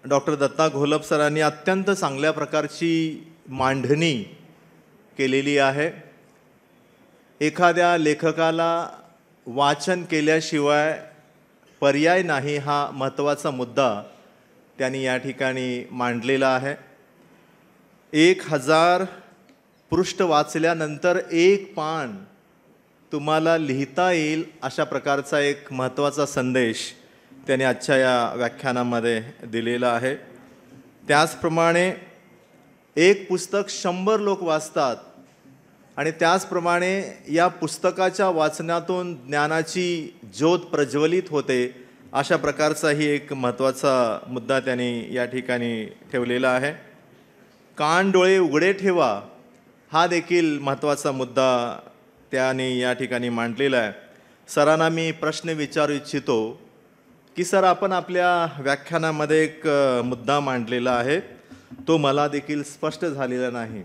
डॉक्टर दत्ता घोलप सरांनी अत्यंत चांगल्या प्रकारची मांडणी केलेली आहे. एखाद्या लेखकाला वाचन केल्याशिवाय पर्याय नाही, हा महत्त्वाचा मुद्दा त्यांनी या ठिकाणी मांडलेला आहे. 1000 पृष्ठ वाचल्यानंतर एक पान तुम्हाला लिहिता येईल अशा प्रकारचा एक महत्त्वाचा संदेश त्यांनी आजच्या या व्याख्यानामध्ये दिलेला आहे. त्याचप्रमाणे एक पुस्तक 100 लोक वाचतात आणि त्याचप्रमाणे या पुस्तकाच्या वाचनातून ज्ञानाची ज्योत प्रज्वलित होते, अशा प्रकारचाही एक महत्त्वाचा मुद्दा त्यांनी या ठिकाणी ठेवलेला आहे. कान डोळे उघडे ठेवा हा देखील महत्त्वाचा मुद्दा त्यांनी या ठिकाणी मांडलेला आहे. सरांना मी प्रश्न विचारू इच्छितो की सर, आपण आपल्या व्याख्यानामध्ये एक मुद्दा मांडलेला आहे, तो मला देखील स्पष्ट झालेला नाही.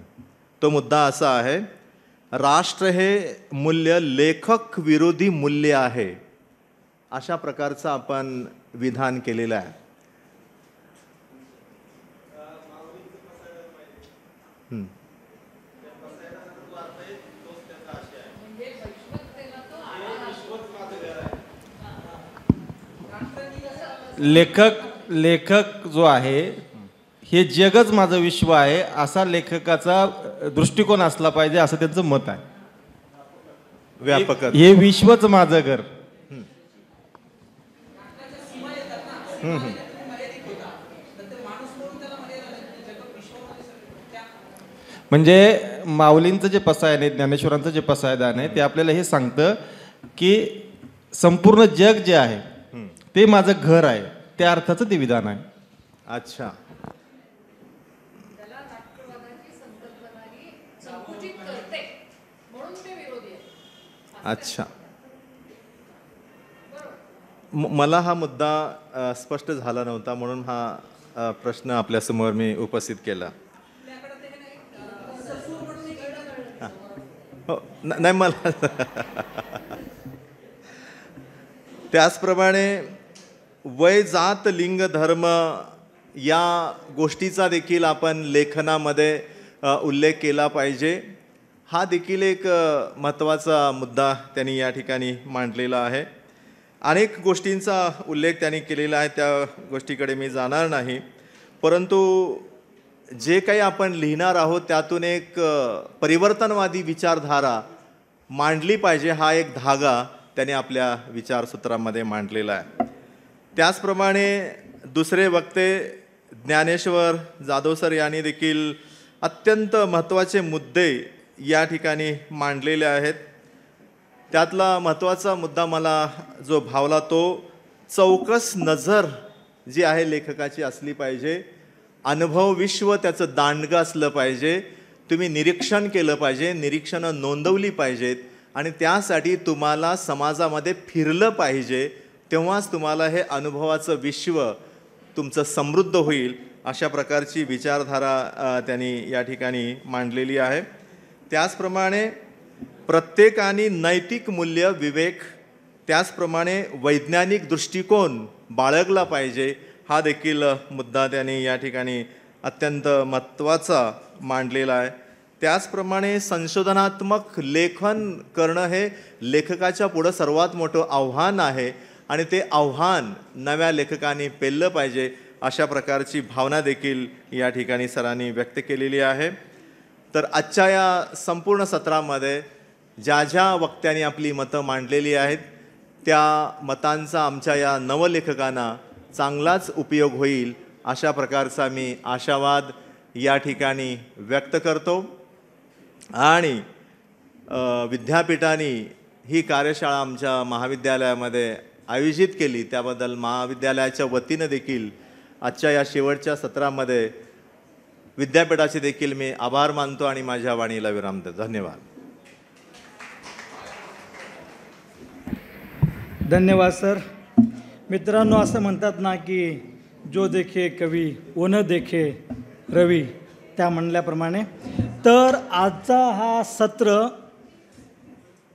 तो मुद्दा असा आहे, राष्ट्र हे मूल्य लेखक विरोधी मूल्य आहे, अशा प्रकारचं आपण विधान केलेलं आहे. लेखक जो आहे, हे जगच माझं विश्व आहे असा लेखकाचा दृष्टिकोन असला पाहिजे, असं त्यांचं मत आहे. व्यापक हे विश्वच माझं घर. म्हणजे माऊलींचं जे पसायदान आहे, ज्ञानेश्वरांचं जे पसायदान आहे, ते आपल्याला हे सांगतं की संपूर्ण जग जे आहे ते माझं घर आहे, त्या अर्थाचं ते विधान आहे. अच्छा. अच्छा, मला हा मुद्दा स्पष्ट झाला नव्हता, म्हणून हा प्रश्न आपल्यासमोर मी उपस्थित केला. हो, नाही मला त्याचप्रमाणे वय, जात, लिंग, धर्म या गोष्टीचा देखील आपण लेखनामध्ये उल्लेख केला पाहिजे. हा देखील एक महत्त्वाचा मुद्दा त्यांनी या ठिकाणी मांडलेला आहे. अनेक गोष्टींचा उल्लेख त्यांनी केलेला आहे, त्या गोष्टीकडे मी जाणार नाही. परंतु जे काही आपण लिहिणार आहोत त्यातून एक परिवर्तनवादी विचारधारा मांडली पाहिजे, हा एक धागा त्यांनी आपल्या विचारसूत्रामध्ये मांडलेला आहे. त्याचप्रमाणे दुसरे वक्ते ज्ञानेश्वर जाधव सर यांनी देखील अत्यंत महत्त्वाचे मुद्दे या ठिकाणी मांडलेले आहेत. त्यातला महत्त्वाचा मुद्दा मला जो भावला, तो चौकस नजर जी आहे लेखकाची असली पाहिजे. अनुभव विश्व त्याचं दांडगं असलं पाहिजे. तुम्ही निरीक्षण केलं पाहिजे, निरीक्षणं नोंदवली पाहिजेत आणि त्यासाठी तुम्हाला समाजामध्ये फिरलं पाहिजे, तेव्हाच तुम्हाला हे अनुभवाचं विश्व तुमचं समृद्ध होईल. अशा प्रकारची विचारधारा त्यांनी या ठिकाणी मांडलेली आहे. त्याचप्रमाणे प्रत्येकाने नैतिक मूल्य, विवेक, त्याचप्रमाणे वैज्ञानिक दृष्टिकोन बाळगला पाहिजे, हा देखील मुद्दा त्यांनी या ठिकाणी अत्यंत महत्त्वाचा मांडलेला आहे. त्याचप्रमाणे संशोधनात्मक लेखन करणं हे लेखकाच्या पुढं सर्वात मोठं आव्हान आहे आणि ते आव्हान नव्या लेखकांनी पेललं पाहिजे, अशा प्रकारची भावना देखील या ठिकाणी सरांनी व्यक्त केलेली आहे. तर आजच्या या संपूर्ण सत्रामध्ये ज्या ज्या वक्त्यांनी आपली मतं मांडलेली आहेत त्या मतांचा आमच्या या नवलेखकांना चांगलाच उपयोग होईल, अशा प्रकारचा मी आशावाद या ठिकाणी व्यक्त करतो. आणि विद्यापीठाने ही कार्यशाळा आमच्या महाविद्यालयामध्ये आयोजित केली, त्याबद्दल महाविद्यालयाच्या वतीनं देखील आजच्या या शेवटच्या सत्रामध्ये विद्यापीठाचे देखील मी आभार मानतो आणि माझ्या वाणीला विराम देतो. धन्यवाद. धन्यवाद सर. मित्रांनो, असं म्हणतात ना की जो देखे कवी वो न देखे रवी, त्या म्हणल्याप्रमाणे तर आजचा हा सत्र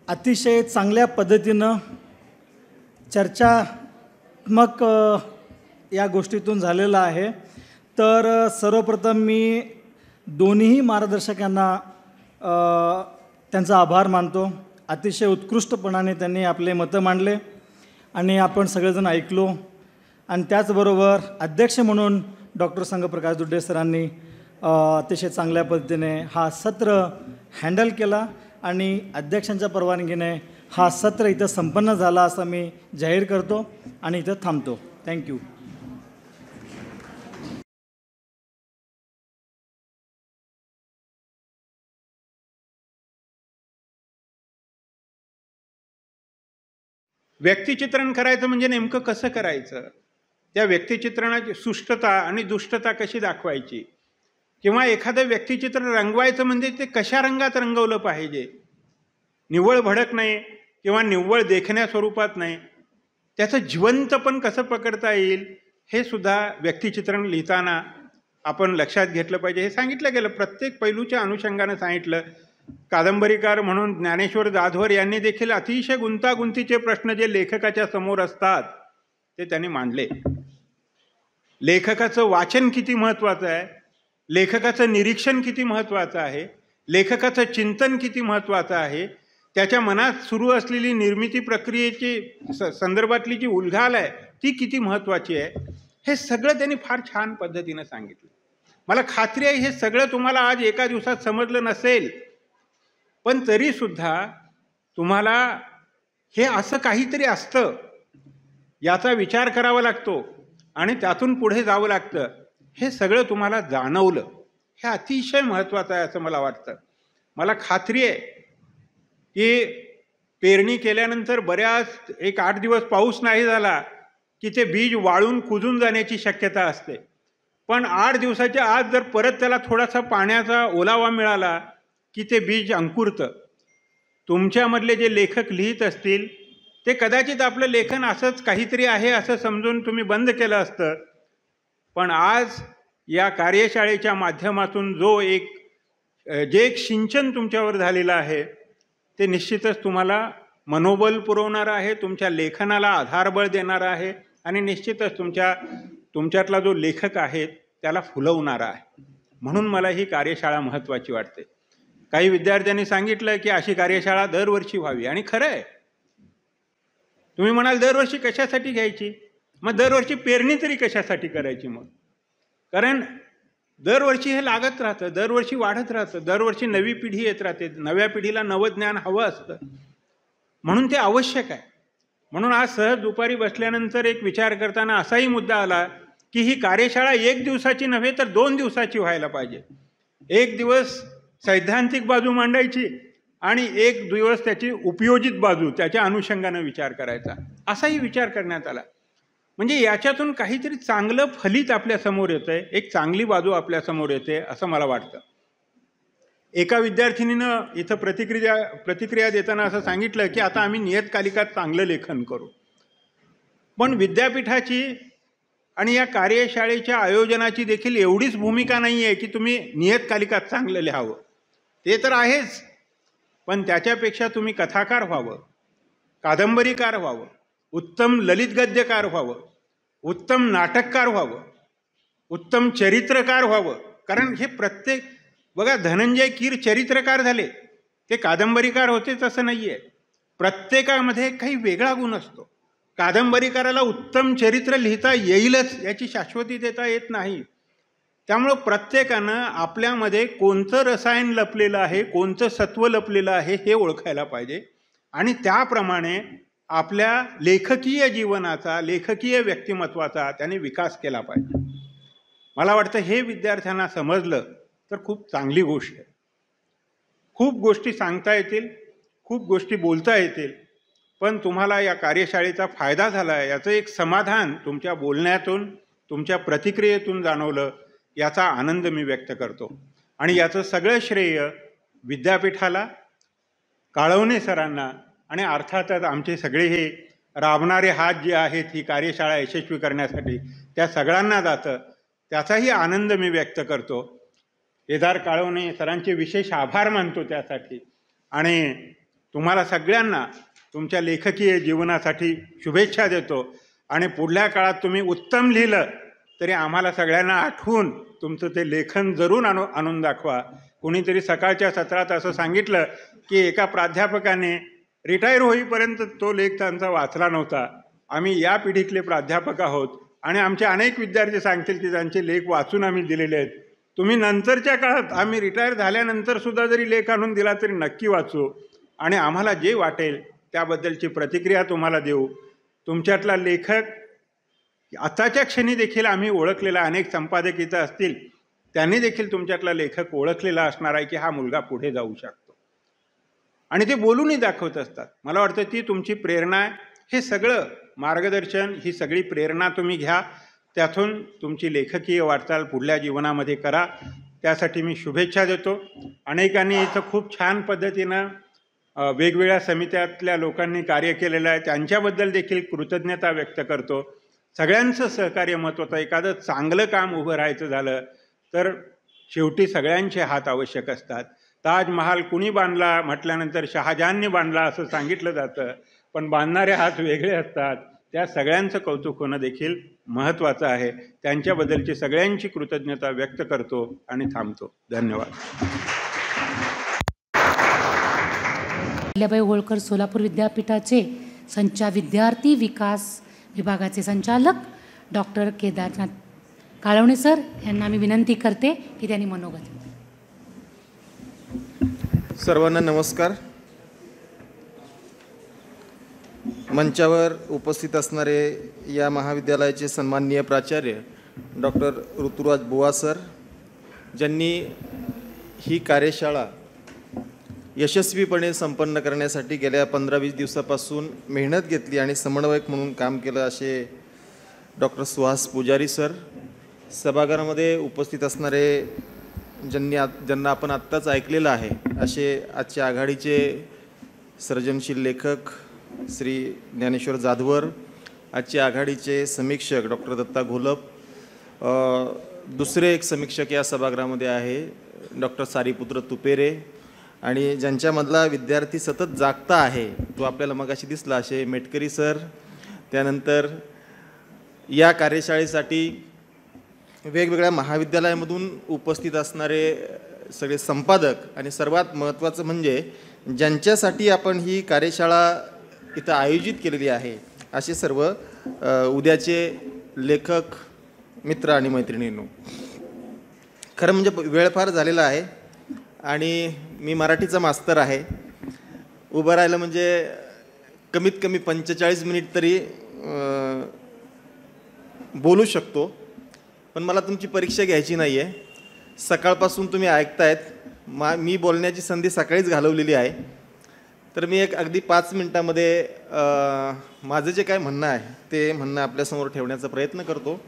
अतिशय चांगल्या पद्धतीनं चर्चात्मक या गोष्टीतून झालेला आहे. तर सर्वप्रथम मी दोन्ही मार्गदर्शकांना त्यांचा आभार मानतो. अतिशय उत्कृष्टपणाने त्यांनी आपले मतं मांडले आणि आपण सगळेजण ऐकलो. आणि त्याचबरोबर अध्यक्ष म्हणून डॉक्टर संघप्रकाश दुड्डे सरांनी अतिशय चांगल्या पद्धतीने हा सत्र हँडल केला आणि अध्यक्षांच्या परवानगीने हा सत्र इथं संपन्न झाला असं मी जाहीर करतो आणि इथं थांबतो. थँक्यू. व्यक्तिचित्रण करायचं म्हणजे नेमकं कसं करायचं, त्या व्यक्तिचित्रणाची सुष्टता आणि दुष्टता कशी दाखवायची, किंवा एखादं व्यक्तिचित्र रंगवायचं म्हणजे ते कशा रंगात रंगवलं पाहिजे, निव्वळ भडक नाही किंवा निव्वळ देखण्या स्वरूपात नाही, त्याचं जिवंतपण कसं पकडता येईल हे सुद्धा व्यक्तिचित्रण लिहिताना आपण लक्षात घेतलं पाहिजे. हे सांगितलं गेलं, प्रत्येक पैलूच्या अनुषंगानं सांगितलं. कादंबरीकार म्हणून ज्ञानेश्वर जाधवर यांनी देखील अतिशय गुंतागुंतीचे प्रश्न जे लेखकाच्या समोर असतात ते त्यांनी मांडले. लेखकाचं वाचन किती महत्त्वाचं आहे, लेखकाचं निरीक्षण किती महत्त्वाचं आहे, लेखकाचं चिंतन किती महत्त्वाचं आहे, त्याच्या मनात सुरू असलेली निर्मिती प्रक्रियेची संदर्भातली जी उलघाल आहे ती किती महत्त्वाची आहे, हे सगळं त्यांनी फार छान पद्धतीनं सांगितलं. मला खात्री आहे हे सगळं तुम्हाला आज एका दिवसात समजलं नसेल, पण तरीसुद्धा तुम्हाला हे असं काहीतरी असतं याचा विचार करावा लागतो आणि त्यातून पुढे जावं लागतं, हे सगळं तुम्हाला जाणवलं. हे अतिशय महत्त्वाचं आहे असं मला वाटतं. मला खात्री आहे की पेरणी केल्यानंतर बऱ्याच 1-8 दिवस पाऊस नाही झाला की ते बीज वाळून कुजून जाण्याची शक्यता असते. पण 8 दिवसाच्या आत जर परत त्याला थोडासा पाण्याचा ओलावा मिळाला की ते बीज अंकुरतं. तुमच्यामधले जे लेखक लिहित असतील ते कदाचित आपलं लेखन असंच काहीतरी आहे असं समजून तुम्ही बंद केलं असतं, पण आज या कार्यशाळेच्या माध्यमातून जे एक सिंचन तुमच्यावर झालेलं आहे ते निश्चितच तुम्हाला मनोबल पुरवणारं आहे, तुमच्या लेखनाला आधारबळ देणारं आहे आणि निश्चितच तुमच्यातला जो लेखक आहे त्याला फुलवणारा आहे. म्हणून मला ही कार्यशाळा महत्त्वाची वाटते. काही विद्यार्थ्यांनी सांगितलं की अशी कार्यशाळा दरवर्षी व्हावी, आणि खरं आहे. तुम्ही म्हणाल दरवर्षी कशासाठी घ्यायची, मग दरवर्षी पेरणी तरी कशासाठी करायची मग? कारण दरवर्षी हे लागत राहतं, दरवर्षी वाढत राहतं, दरवर्षी नवी पिढी येत राहते, नव्या पिढीला नवं ज्ञान हवं असतं, म्हणून ते आवश्यक आहे. म्हणून आज सहज दुपारी बसल्यानंतर एक विचार करताना असाही मुद्दा आला की ही कार्यशाळा 1 दिवसाची नव्हे तर 2 दिवसाची व्हायला पाहिजे. 1 दिवस सैद्धांतिक बाजू मांडायची आणि 1 दिवस त्याची उपयोजित बाजू, त्याच्या अनुषंगानं विचार करायचा, असाही विचार करण्यात आला. म्हणजे याच्यातून काहीतरी चांगलं फलित आपल्यासमोर येतं आहे, एक चांगली बाजू आपल्यासमोर येते असं मला वाटतं. एका विद्यार्थिनीनं इथं प्रतिक्रिया देताना असं सांगितलं की आता आम्ही नियतकालिकात चांगलं लेखन करू. पण विद्यापीठाची आणि या कार्यशाळेच्या आयोजनाची देखील एवढीच भूमिका नाही आहे की तुम्ही नियतकालिकात चांगलं लिहावं. ते तर आहेच, पण त्याच्यापेक्षा तुम्ही कथाकार व्हावं, कादंबरीकार व्हावं, उत्तम ललित गद्यकार व्हावं, उत्तम नाटककार व्हावं, उत्तम चरित्रकार व्हावं. कारण हे प्रत्येक बघा, धनंजय कीर चरित्रकार झाले, ते कादंबरीकार होतेच असं नाही आहे. प्रत्येकामध्ये काही वेगळा गुण असतो. कादंबरीकाराला उत्तम चरित्र लिहिता येईलच याची शाश्वती देता येत नाही. त्यामुळं प्रत्येकानं आपल्यामध्ये कोणतं रसायन लपलेलं आहे, कोणतं सत्व लपलेलं आहे हे ओळखायला पाहिजे आणि त्याप्रमाणे आपल्या लेखकीय जीवनाचा, लेखकीय व्यक्तिमत्वाचा त्याने विकास केला पाहिजे. मला वाटतं हे विद्यार्थ्यांना समजलं तर खूप चांगली गोष्ट आहे. खूप गोष्टी सांगता येतील, खूप गोष्टी बोलता येतील, पण तुम्हाला या कार्यशाळेचा फायदा झाला आहे याचं एक समाधान तुमच्या बोलण्यातून, तुमच्या प्रतिक्रियेतून जाणवलं, याचा आनंद मी व्यक्त करतो. आणि याचं सगळं श्रेय विद्यापीठाला, काळवणे सरांना आणि अर्थातच आमचे सगळे हे राबणारे हात जे आहेत ही कार्यशाळा यशस्वी करण्यासाठी, त्या सगळ्यांना जातं. त्याचाही आनंद मी व्यक्त करतो. केदार काळवणे सरांचे विशेष आभार मानतो त्यासाठी. आणि तुम्हाला सगळ्यांना तुमच्या लेखकीय जीवनासाठी शुभेच्छा देतो. आणि पुढल्या काळात तुम्ही उत्तम लिहिलं तरी आम्हाला सगळ्यांना आठवून तुमचं ते लेखन जरूर आणून दाखवा. कोणीतरी सकाळच्या सत्रात असं सांगितलं की एका प्राध्यापकाने रिटायर होईपर्यंत तो लेख त्यांचा वाचला नव्हता. आम्ही या पिढीतले प्राध्यापक आहोत आणि आमचे अनेक विद्यार्थी सांगतील की त्यांचे लेख वाचून आम्ही दिलेले आहेत. तुम्ही नंतरच्या काळात, आम्ही रिटायर झाल्यानंतर सुद्धा जरी लेख आणून दिला तरी नक्की वाचू आणि आम्हाला जे वाटेल त्याबद्दलची प्रतिक्रिया तुम्हाला देऊ. तुमच्यातला लेखक आताच्या क्षणी देखील आम्ही ओळखलेला, अनेक संपादक इथं असतील त्यांनी देखील तुमच्यातला लेखक ओळखलेला असणार आहे की हा मुलगा पुढे जाऊ शकतो आणि ते बोलूनही दाखवत असतात. मला वाटतं ती तुमची प्रेरणा आहे. हे सगळं मार्गदर्शन, ही सगळी प्रेरणा तुम्ही घ्या, त्यातून तुमची लेखकीय वाटचाल पुढल्या जीवनामध्ये करा. त्यासाठी मी शुभेच्छा देतो. अनेकांनी इथं खूप छान पद्धतीनं वेगवेगळ्या समित्यातल्या लोकांनी कार्य केलेलं आहे, त्यांच्याबद्दल देखील कृतज्ञता व्यक्त करतो. सगळ्यांचं सहकार्य महत्त्वाचं. एखादं चांगलं काम उभं राहायचं झालं तर शेवटी सगळ्यांचे हात आवश्यक असतात. ताजमहाल कुणी बांधला म्हटल्यानंतर शहाजहानने बांधला असं सांगितलं जातं, पण बांधणारे हात वेगळे असतात. त्या सगळ्यांचं कौतुक होणं देखील महत्त्वाचं आहे. त्यांच्याबद्दलची सगळ्यांची कृतज्ञता व्यक्त करतो आणि थांबतो. धन्यवाद. अहिल्याबाई होळकर सोलापूर विद्यापीठाचे विद्यार्थी विकास विभागाचे संचालक डॉक्टर केदारनाथ काळवणे सर यांना मी विनंती करते की त्यांनी मनोगत. सर्वांना नमस्कार. मंचावर उपस्थित असणारे या महाविद्यालयाचे सन्माननीय प्राचार्य डॉक्टर ऋतुराज बुवा सर, ज्यांनी ही कार्यशाळा यशस्वीपणे संपन्न करण्यासाठी गेल्या 15-20 दिवसापासून मेहनत घेतली आणि समन्वयक म्हणून काम केलं, असे डॉक्टर सुहास पुजारी सर, सभागृहामध्ये उपस्थित असणारे ज्यांना आपण आत्ताच ऐकलेलं आहे असे आजच्या आघाडीचे सर्जनशील लेखक श्री ज्ञानेश्वर जाधवर, आजचे आघाडीचे समीक्षक डॉक्टर दत्ता घोलप, दुसरे एक समीक्षक या सभागृहामध्ये आहे डॉक्टर सारीपुत्र तुपेरे, आणि ज्यांच्यामधला विद्यार्थी सतत जागता आहे तो आपल्याला मगाशी दिसला असे मेटकरी सर. त्यानंतर या कार्यशाळेसाठी वेगवेगळ्या महाविद्यालयामधून उपस्थित असणारे सगळे संपादक आणि सर्वात महत्त्वाचं म्हणजे ज्यांच्यासाठी आपण ही कार्यशाळा इथं आयोजित केलेली आहे असे सर्व उद्याचे लेखक मित्र आणि मैत्रिणींनो. खरं म्हणजे वेळ फार झालेला आहे आणि मी मराठीचा मास्तर आहे. उभं राहिलं म्हणजे कमीत कमी 45 मिनिट तरी बोलू शकतो, पण मला तुमची परीक्षा घ्यायची नाही आहे. सकाळपासून तुम्ही ऐकतायत, मी बोलण्याची संधी सकाळीच घालवलेली आहे, तर मी एक अगदी 5 मिनिटामध्ये माझं जे काय म्हणणं आहे ते म्हणणं आपल्यासमोर ठेवण्याचा प्रयत्न करतो.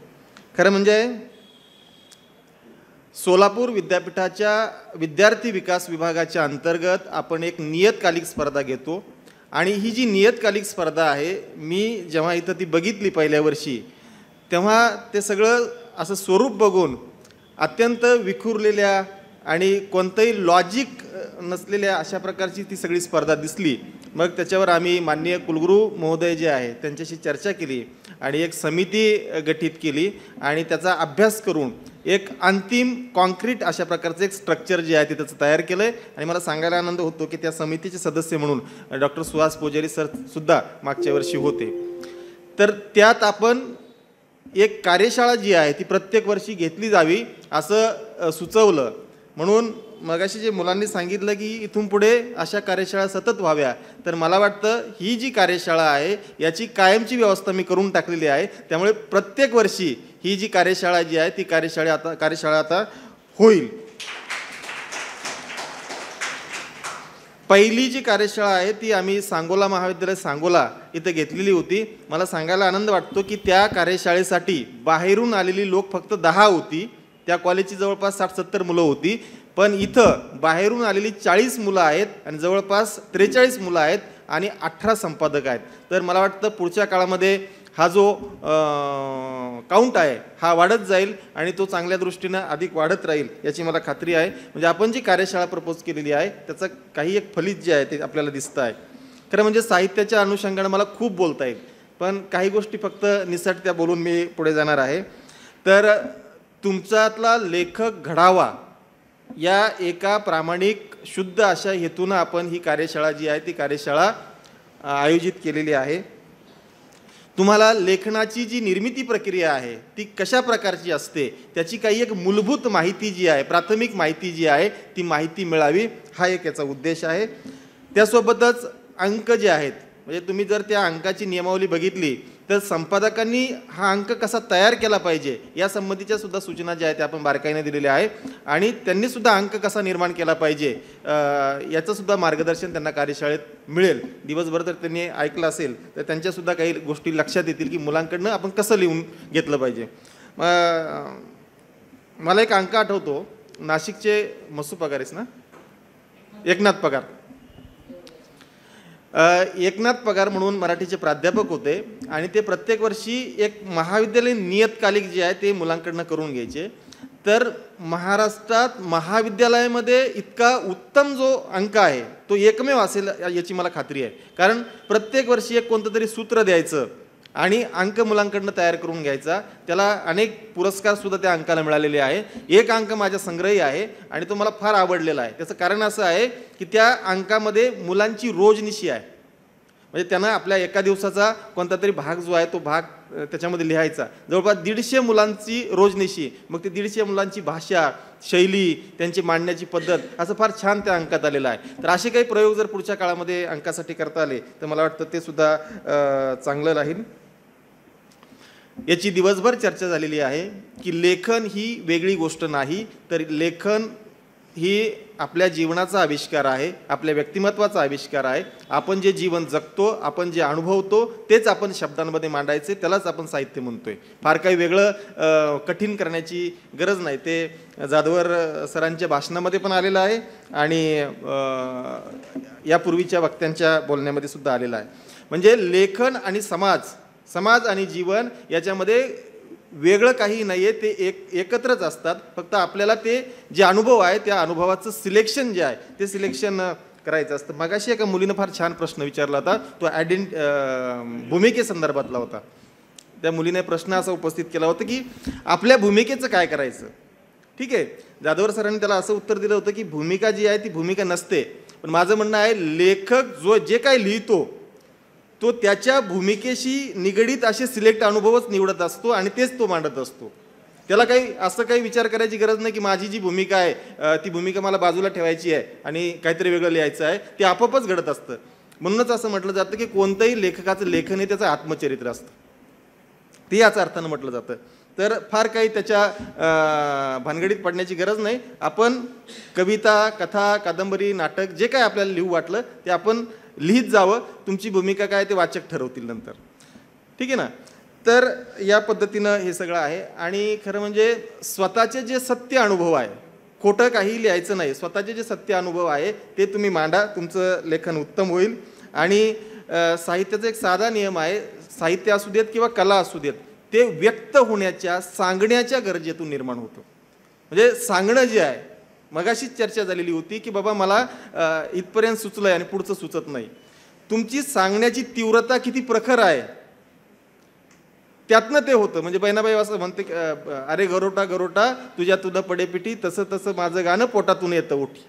खरं म्हणजे सोलापूर विद्यापीठाच्या विद्यार्थी विकास विभागाच्या अंतर्गत आपण एक नियतकालिक स्पर्धा घेतो आणि ही जी नियतकालिक स्पर्धा आहे, मी जेव्हा इथं ती बघितली पहिल्या वर्षी तेव्हा ते सगळं असं स्वरूप बघून अत्यंत विखुरलेल्या आणि कोणतंही लॉजिक नसलेल्या अशा प्रकारची ती सगळी स्पर्धा दिसली. मग त्याच्यावर आम्ही माननीय कुलगुरू महोदय जे आहे त्यांच्याशी चर्चा केली आणि एक समिती गठीत केली आणि त्याचा अभ्यास करून एक अंतिम कॉन्क्रीट अशा प्रकारचं एक स्ट्रक्चर जे आहे ते त्याचं तयार केलं आहे. आणि मला सांगायला आनंद होतो की त्या समितीचे सदस्य म्हणून डॉक्टर सुहास पोजारी सरसुद्धा मागच्या वर्षी होते. तर त्यात आपण एक कार्यशाळा जी आहे ती प्रत्येक वर्षी घेतली जावी असं सुचवलं. म्हणून मगाशी जे मुलांनी सांगितलं की इथून पुढे अशा कार्यशाळा सतत व्हाव्या, तर मला वाटतं ही जी कार्यशाळा आहे याची कायमची व्यवस्था मी करून टाकलेली आहे. त्यामुळे प्रत्येक वर्षी ही जी कार्यशाळा जी आहे ती कार्यशाळा आता होईल. पहिली जी कार्यशाळा आहे ती आम्ही सांगोला महाविद्यालय सांगोला इथे घेतलेली होती. मला सांगायला आनंद वाटतो की त्या कार्यशाळेसाठी बाहेरून आलेली लोक फक्त 10 होती. त्या कॉलेजची जवळपास 60-70 मुलं होती, पण इथं बाहेरून आलेली 40 मुलं आहेत आणि जवळपास 43 मुलं आहेत आणि 18 संपादक आहेत. तर मला वाटतं पुढच्या काळामध्ये हा जो काउंट आहे हा वाढत जाईल आणि तो चांगल्या दृष्टीनं अधिक वाढत राहील याची मला खात्री आहे. म्हणजे आपण जी कार्यशाळा प्रपोज केलेली आहे त्याचं काही एक फलित जे आहे ते आपल्याला दिसतं आहे. खरं म्हणजे साहित्याच्या अनुषंगानं मला खूप बोलता येईल, पण काही गोष्टी फक्त निसटत्या बोलून मी पुढे जाणार आहे. तर तुमच्यातला लेखक घडावा या एका प्रामाणिक शुद्ध अशा हेतूनं आपण ही कार्यशाळा जी आहे ती कार्यशाळा आयोजित केलेली आहे. तुम्हाला लेखनाची जी निर्मिती प्रक्रिया आहे ती कशा प्रकारची असते त्याची काही एक मूलभूत माहिती जी आहे, प्राथमिक माहिती जी आहे ती माहिती मिळावी हा एक याचा उद्देश आहे. त्यासोबतच अंक जे आहेत, म्हणजे तुम्ही जर त्या अंकाची नियमावली बघितली तर संपादकांनी हा अंक कसा तयार केला पाहिजे या संबंधीच्या सुद्धा सूचना ज्या आहेत त्या आपण बारकाईने दिलेल्या आहे आणि त्यांनी सुद्धा अंक कसा निर्माण केला पाहिजे याचं सुद्धा मार्गदर्शन त्यांना कार्यशाळेत मिळेल. दिवसभर जर त्यांनी ऐकलं असेल तर त्यांच्यासुद्धा काही गोष्टी लक्षात येतील की मुलांकडनं आपण कसं लिहून घेतलं पाहिजे. मला एक अंक आठवतो, नाशिकचे मसू पगारेस ना, एकनाथ पगार. एकनाथ पगार म्हणून मराठीचे प्राध्यापक होते आणि ते प्रत्येक वर्षी एक महाविद्यालयीन नियतकालिक जे आहे ते मुलांकडनं करून घ्यायचे. तर महाराष्ट्रात महाविद्यालयामध्ये इतका उत्तम जो अंक आहे तो एकमेव असेल याची मला खात्री आहे. कारण प्रत्येक वर्षी एक कोणतं तरी सूत्र द्यायचं आणि अंक मुलांकडनं तयार करून घ्यायचा. त्याला अनेक पुरस्कारसुद्धा त्या अंकाला मिळालेले आहे. एक अंक माझ्या संग्रही आहे आणि तो मला फार आवडलेला आहे. त्याचं कारण असं आहे की त्या अंकामध्ये मुलांची रोजनिशी आहे. म्हणजे त्यांना आपल्या एका दिवसाचा कोणता तरी भाग जो आहे तो भाग त्याच्यामध्ये लिहायचा. जवळपास 150 मुलांची रोजनिशी, मग ते 150 मुलांची भाषा, शैली, त्यांची मांडण्याची पद्धत असं फार छान त्या अंकात आलेलं आहे. तर असे काही प्रयोग जर पुढच्या काळामध्ये अंकासाठी करता आले तर मला वाटतं ते सुद्धा चांगलं राहील. याची दिवसभर चर्चा झालेली आहे की लेखन ही वेगळी गोष्ट नाही, तर लेखन ही आपल्या जीवनाचा आविष्कार आहे, आपल्या व्यक्तिमत्वाचा आविष्कार आहे. आपण जे जीवन जगतो, आपण जे अनुभवतो तेच आपण शब्दांमध्ये मांडायचे, त्यालाच आपण साहित्य म्हणतोय. फार काही वेगळं कठीण करण्याची गरज नाही. ते जाधवर सरांच्या भाषणामध्ये पण आलेलं आहे आणि यापूर्वीच्या वक्त्यांच्या बोलण्यामध्ये सुद्धा आलेलं आहे. म्हणजे लेखन आणि समाज आणि जीवन याच्यामध्ये वेगळं काही नाही आहे, ते एकत्रच असतात. फक्त आपल्याला ते जे अनुभव आहे त्या अनुभवाचं सिलेक्शन जे आहे ते सिलेक्शन करायचं असतं. मगाशी एका मुलीनं फार छान प्रश्न विचारला होता, तो भूमिकेसंदर्भातला होता. त्या मुलीने प्रश्न असा उपस्थित केला होता की आपल्या भूमिकेचं काय करायचं. ठीक आहे, जाधवर सरांनी त्याला असं उत्तर दिलं होतं की भूमिका जी आहे ती भूमिका नसते, पण माझं म्हणणं आहे लेखक जे काही लिहितो तो त्याच्या भूमिकेशी निगडीत असे सिलेक्ट अनुभवच निवडत असतो आणि तेच तो मांडत असतो. त्याला काही विचार करायची गरज नाही की माझी जी भूमिका आहे ती भूमिका मला बाजूला ठेवायची आहे आणि काहीतरी वेगळं लिहायचं आहे. ते आपोआपच घडत असतं. म्हणूनच असं म्हटलं जातं की कोणत्याही लेखकाचं लेखन हे त्याचं आत्मचरित्र असतं, ते याच अर्थानं म्हटलं जातं. तर फार काही त्याच्या भानगडीत पडण्याची गरज नाही. आपण कविता, कथा, कादंबरी, नाटक जे काय आपल्याला लिहू वाटलं ते आपण लिहित जावं. तुमची भूमिका काय ते वाचक ठरवतील नंतर. ठीक आहे ना. तर या पद्धतीनं हे सगळं आहे. आणि खरं म्हणजे स्वतःचे जे सत्य अनुभव आहे, खोटं काही लिहायचं नाही, स्वतःचे जे सत्य अनुभव आहे ते तुम्ही मांडा, तुमचं लेखन उत्तम होईल. आणि साहित्याचा एक साधा नियम आहे, साहित्य असू देत किंवा कला असू देत, ते व्यक्त होण्याच्या, सांगण्याच्या गरजेतून निर्माण होतं. म्हणजे सांगणं जे आहे, मगाशीच चर्चा झालेली होती की बाबा मला इथपर्यंत सुचलंय आणि पुढचं सुचत नाही. तुमची सांगण्याची तीव्रता किती प्रखर आहे त्यातनं ते होतं. म्हणजे बहिणाबाई असं म्हणते, अरे गरोटा गरोटा तुझ्या तुला पडेपिटी, तसं तसं माझं गाणं पोटातून येतं उठी.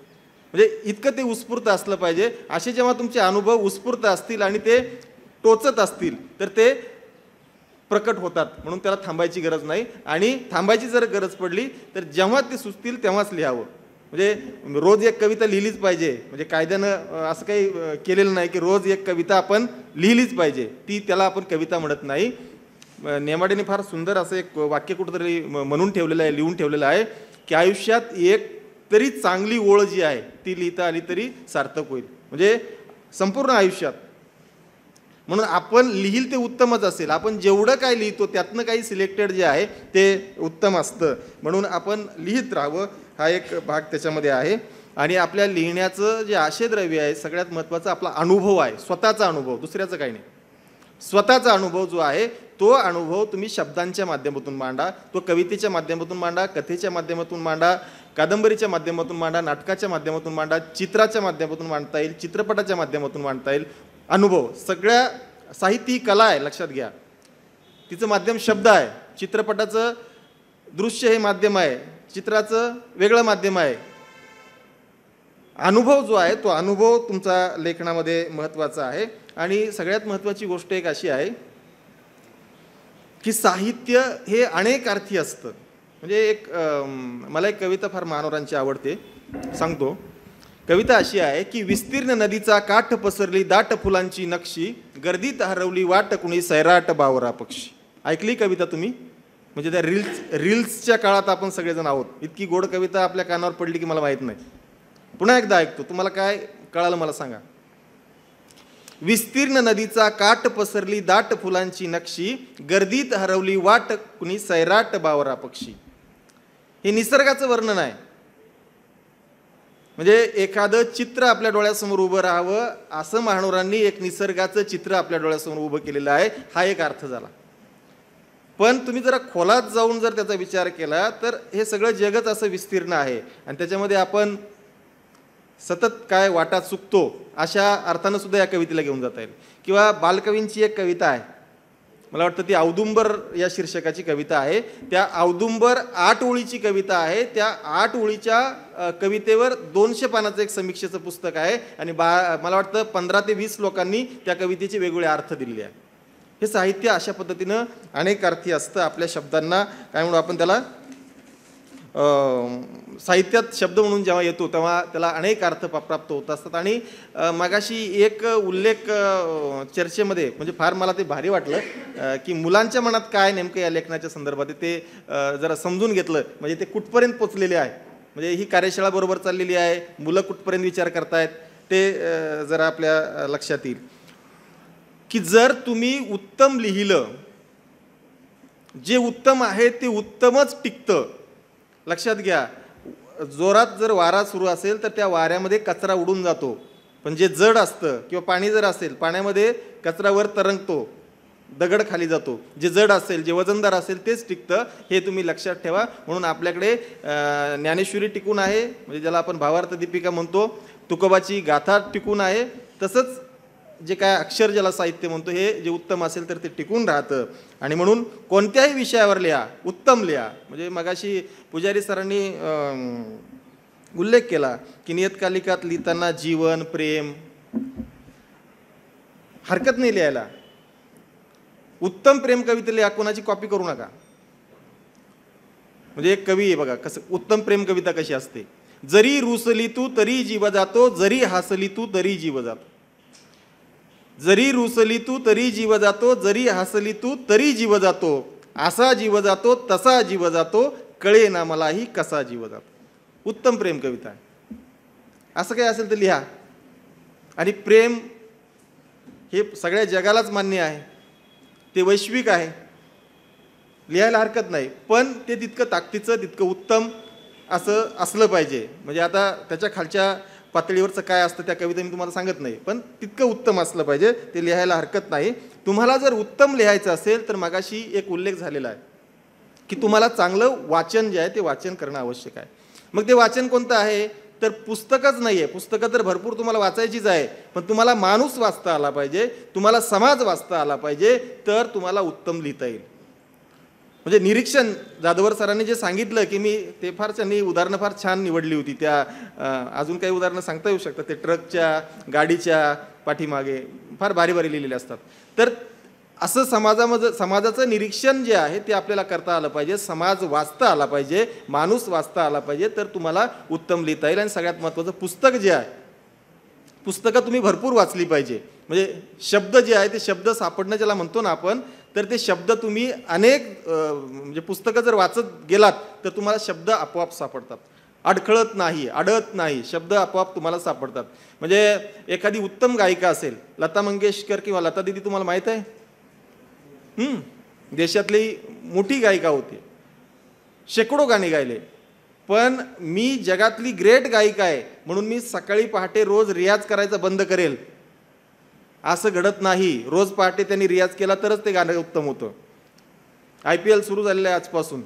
म्हणजे इतकं ते उत्स्फूर्त असलं पाहिजे. असे जेव्हा तुमचे अनुभव उत्स्फूर्त असतील आणि ते टोचत असतील तर ते प्रकट होतात. म्हणून त्याला थांबायची गरज नाही. आणि थांबायची जर गरज पडली तर जेव्हा ते सुचतील तेव्हाच लिहावं. म्हणजे रोज एक कविता लिहिलीच पाहिजे, म्हणजे कायद्यानं असं काही केलेलं नाही की रोज एक कविता आपण लिहिलीच पाहिजे, ती त्याला आपण कविता म्हणत नाही. नेमाडेने फार सुंदर असं एक वाक्य कुठंतरी म्हणून ठेवलेलं आहे, लिहून ठेवलेलं आहे की आयुष्यात एक तरी चांगली ओळ जी आहे ती लिहिता आली तरी सार्थक होईल. म्हणजे संपूर्ण आयुष्यात. म्हणून आपण लिहिल ते उत्तमच असेल. आपण जेवढं काय लिहितो त्यातनं काही सिलेक्टेड जे आहे ते उत्तम असतं. म्हणून आपण लिहित राहावं, हा एक भाग त्याच्यामध्ये आहे. आणि आपल्या लिहिण्याचं जे आशयद्रव्य आहे, सगळ्यात महत्त्वाचा आपला अनुभव आहे, स्वतःचा अनुभव, दुसऱ्याचं काही नाही. स्वतःचा अनुभव जो आहे तो अनुभव तुम्ही शब्दांच्या माध्यमातून मांडा, तो कवितेच्या माध्यमातून मांडा, कथेच्या माध्यमातून मांडा, कादंबरीच्या माध्यमातून मांडा, नाटकाच्या माध्यमातून मांडा, चित्राच्या माध्यमातून मांडता येईल, चित्रपटाच्या माध्यमातून मांडता येईल. अनुभव, सगळ्या साहित्य ही कला आहे, लक्षात घ्या. तिचं माध्यम शब्द आहे. चित्रपटाचं दृश्य हे माध्यम आहे, चित्राचं वेगळं माध्यम आहे. अनुभव जो आहे तो अनुभव तुमचा लेखनामध्ये महत्त्वाचा आहे. आणि सगळ्यात महत्त्वाची गोष्ट एक अशी आहे की साहित्य हे अनेक अर्थी असतं. म्हणजे एक मला एक कविता फार मानवरांची आवडते, सांगतो. कविता अशी आहे की विस्तीर्ण नदीचा काठ पसरली दाट फुलांची नक्षी, गर्दीत हरवली वाट कुणी सैराट बावरा पक्षी. ऐकली कविता तुम्ही? म्हणजे त्या रील्सच्या काळात आपण सगळेजण आहोत. इतकी गोड कविता आपल्या कानावर पडली की मला माहीत नाही. पुन्हा एकदा ऐकतो, तुम्हाला काय कळालं मला सांगा. विस्तीर्ण नदीचा काठ पसरली दाट फुलांची नक्षी, गर्दीत हरवली वाट कुणी सैराट बावरा पक्षी. हे निसर्गाचं वर्णन आहे. म्हणजे एखादं चित्र आपल्या डोळ्यासमोर उभं राहावं असं महानुरांनी एक निसर्गाचं चित्र आपल्या डोळ्यासमोर उभं केलेलं आहे, हा एक अर्थ झाला. पण तुम्ही जरा खोलात जाऊन जर त्याचा विचार केला तर हे सगळं जगच असं विस्तीर्ण आहे आणि त्याच्यामध्ये आपण सतत काय वाटा चुकतो अशा अर्थानं सुद्धा या कवितेला घेऊन जाता येईल. किंवा बालकवींची एक कविता आहे, मला वाटतं ती औदुंबर या शीर्षकाची कविता आहे. त्या औदुंबर 8 ओळीची कविता आहे. त्या 8 ओळीच्या कवितेवर 200 पानाचं एक समीक्षेचं पुस्तक आहे आणि मला वाटतं 15 ते 20 लोकांनी त्या कवितेचे वेगवेगळे अर्थ दिलेले आहे. हे साहित्य अशा पद्धतीनं अनेक अर्थी असतं. आपल्या शब्दांना काय म्हणू आपण त्याला, साहित्यात शब्द म्हणून जेव्हा येतो तेव्हा त्याला अनेक अर्थ प्राप्त होत असतात. आणि मगाशी एक उल्लेख चर्चेमध्ये म्हणजे फार मला ते भारी वाटलं की मुलांच्या मनात काय नेमकं या लेखनाच्या संदर्भात ते जरा समजून घेतलं. म्हणजे ते कुठपर्यंत पोचलेले आहे, म्हणजे ही कार्यशाळा बरोबर चाललेली आहे, मुलं कुठपर्यंत विचार करतायत ते जरा आपल्या लक्षात येईल. की जर तुम्ही उत्तम लिहिलं, जे उत्तम आहे ते उत्तमच टिकतं. लक्षात घ्या, जोरात जर वारा सुरू असेल तर त्या वाऱ्यामध्ये कचरा उडून जातो, पण जे जड असतं किंवा पाणी जर असेल पाण्यामध्ये कचरा वर तरंगतो, दगड खाली जातो. जे जड असेल, जे वजनदार असेल तेच टिकतं, हे तुम्ही लक्षात ठेवा. म्हणून आपल्याकडे ज्ञानेश्वरी टिकून आहे, म्हणजे ज्याला आपण भावार्थ दीपिका म्हणतो, तुकोबाची गाथा टिकून आहे. तसंच जे काय अक्षर ज्याला साहित्य म्हणतो हे जे उत्तम असेल तर ते टिकून राहतं. आणि म्हणून कोणत्याही विषयावर लिहा, उत्तम लिहा. म्हणजे मगाशी पुजारी सरांनी उल्लेख केला की नियतकालिकात लिहिताना जीवन, प्रेम, हरकत नाही लिहायला. उत्तम प्रेम कविता लिहा, कोणाची कॉपी करू नका. म्हणजे एक कवी आहे बघा कसं उत्तम प्रेम कविता कशी असते. जरी रुसली तू तरी जीव जातो, जरी हसली तू तरी जीव जातो. जरी रुसली तू तरी जीव जातो, जरी हसली तू तरी जीव जातो. असा जीव जातो तसा जीव जातो, कळे ना मलाही कसा जीव जातो. उत्तम प्रेम कविता आहे. असं काय असेल तर लिहा. आणि प्रेम हे सगळ्या जगालाच मान्य आहे, ते वैश्विक आहे. लिहायला हरकत नाही, पण ते तितकं ताकदीचं, तितकं उत्तम असं असलं पाहिजे. म्हणजे आता त्याच्या खालच्या पातळीवरचं काय असतं त्या कविता मी तुम्हाला सांगत नाही, पण तितकं उत्तम असलं पाहिजे, ते लिहायला हरकत नाही. तुम्हाला जर उत्तम लिहायचं असेल तर मगाशी एक उल्लेख झालेला आहे की तुम्हाला चांगलं वाचन जे आहे ते वाचन करणं आवश्यक आहे. मग ते वाचन कोणतं आहे तर पुस्तकच नाही आहे. पुस्तकं तर भरपूर तुम्हाला वाचायचीच आहे, पण तुम्हाला माणूस वाचता आला पाहिजे, तुम्हाला समाज वाचता आला पाहिजे, तर तुम्हाला उत्तम लिहिता येईल. म्हणजे निरीक्षण जाधवर सरांनी जे सांगितलं की मी ते त्यांनी उदाहरणं फार छान निवडली होती. त्या अजून काही उदाहरणं सांगता येऊ शकतात. ते ट्रकच्या, गाडीच्या पाठीमागे फार भारी भारी लिहिलेले असतात. तर असं समाजाचं निरीक्षण जे आहे ते आपल्याला करता आलं पाहिजे, समाज वाचता आला पाहिजे, माणूस वाचता आला पाहिजे, तर तुम्हाला उत्तम लिहिता येईल. आणि सगळ्यात महत्त्वाचं पुस्तक जे आहे, पुस्तकं तुम्ही भरपूर वाचली पाहिजे. म्हणजे शब्द जे आहे ते शब्द सापडणं ज्याला म्हणतो ना आपण, तर ते शब्द तुम्ही अनेक म्हणजे पुस्तकं जर वाचत गेलात तर तुम्हाला शब्द आपोआप सापडतात, अडखळत नाही, अडत नाही, शब्द आपोआप तुम्हाला सापडतात. म्हणजे एखादी उत्तम गायिका असेल, लता मंगेशकर किंवा लता दीदी तुम्हाला माहीत आहे, देशातली मोठी गायिका होती, शेकडो गाणी गायले, पण मी जगातली ग्रेट गायिका आहे म्हणून मी सकाळी पहाटे रोज रियाज करायचा बंद करेल असं घडत नाही. रोज पहाटे त्यांनी रियाज केला तरच ते गाणं उत्तम होतं. IPL सुरू झालेलं आहे आजपासून,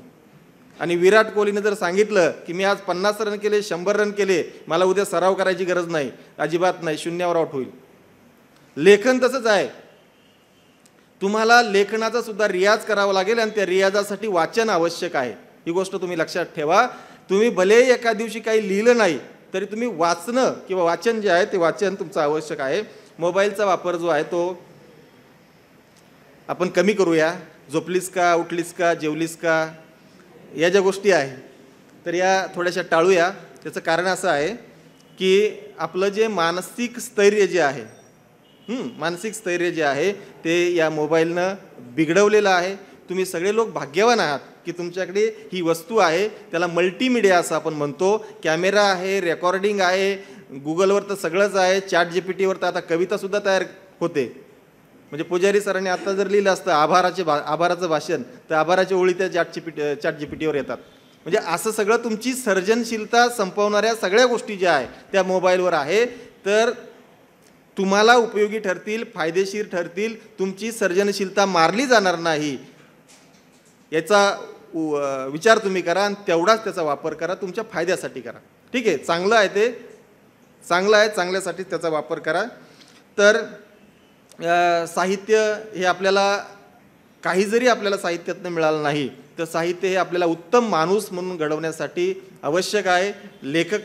आणि विराट कोहलीने जर सांगितलं की मी आज 50 रन केले, 100 रन केले, मला उद्या सराव करायची गरज नाही, अजिबात नाही, शून्यावर आउट होईल. लेखन तसंच आहे, तुम्हाला लेखनाचा सुद्धा रियाज करावा लागेल आणि त्या रियाजासाठी वाचन आवश्यक आहे. ही गोष्ट तुम्ही लक्षात ठेवा. तुम्ही भले एका दिवशी काही लिहिलं नाही तरी तुम्ही वाचणं किंवा वाचन जे आहे ते वाचन तुमचं आवश्यक आहे. मोबाईलचा वापर जो आहे तो आपण कमी करूया. झोपलीस का, उठलीस का, जेवलीस का, या ज्या गोष्टी आहे तर या थोड्याशा टाळूया. त्याचं कारण असं आहे की आपलं जे मानसिक स्थैर्य जे आहे, मानसिक स्थैर्य जे आहे ते या मोबाईलनं बिघडवलेलं आहे. तुम्ही सगळे लोक भाग्यवान आहात की तुमच्याकडे ही वस्तू आहे, त्याला मल्टीमीडिया असं आपण म्हणतो. कॅमेरा आहे, रेकॉर्डिंग आहे, गुगलवर तर सगळंच आहे, ChatGPTवर तर आता कवितासुद्धा तयार होते. म्हणजे पुजारी सरांनी आता जर लिहिलं असतं आभाराचं भाषण, तर आभाराच्या ओळी त्या ChatGPTवर येतात. म्हणजे असं सगळं तुमची सर्जनशीलता संपवणाऱ्या सगळ्या गोष्टी ज्या आहे त्या मोबाईलवर आहे. तर तुम्हाला उपयोगी ठरतील, फायदेशीर ठरतील, तुमची सर्जनशीलता मारली जाणार नाही याचा विचार तुम्ही करा आणि तेवढाच त्याचा वापर करा, तुमच्या फायद्यासाठी करा. ठीक आहे, चांगलं आहे ते, चांगलं आहे, चांगल्यासाठीच त्याचा वापर करा. तर साहित्य हे आपल्याला काही जरी आपल्याला साहित्यातनं मिळालं नाही तर साहित्य हे आपल्याला उत्तम माणूस म्हणून घडवण्यासाठी आवश्यक आहे. लेखक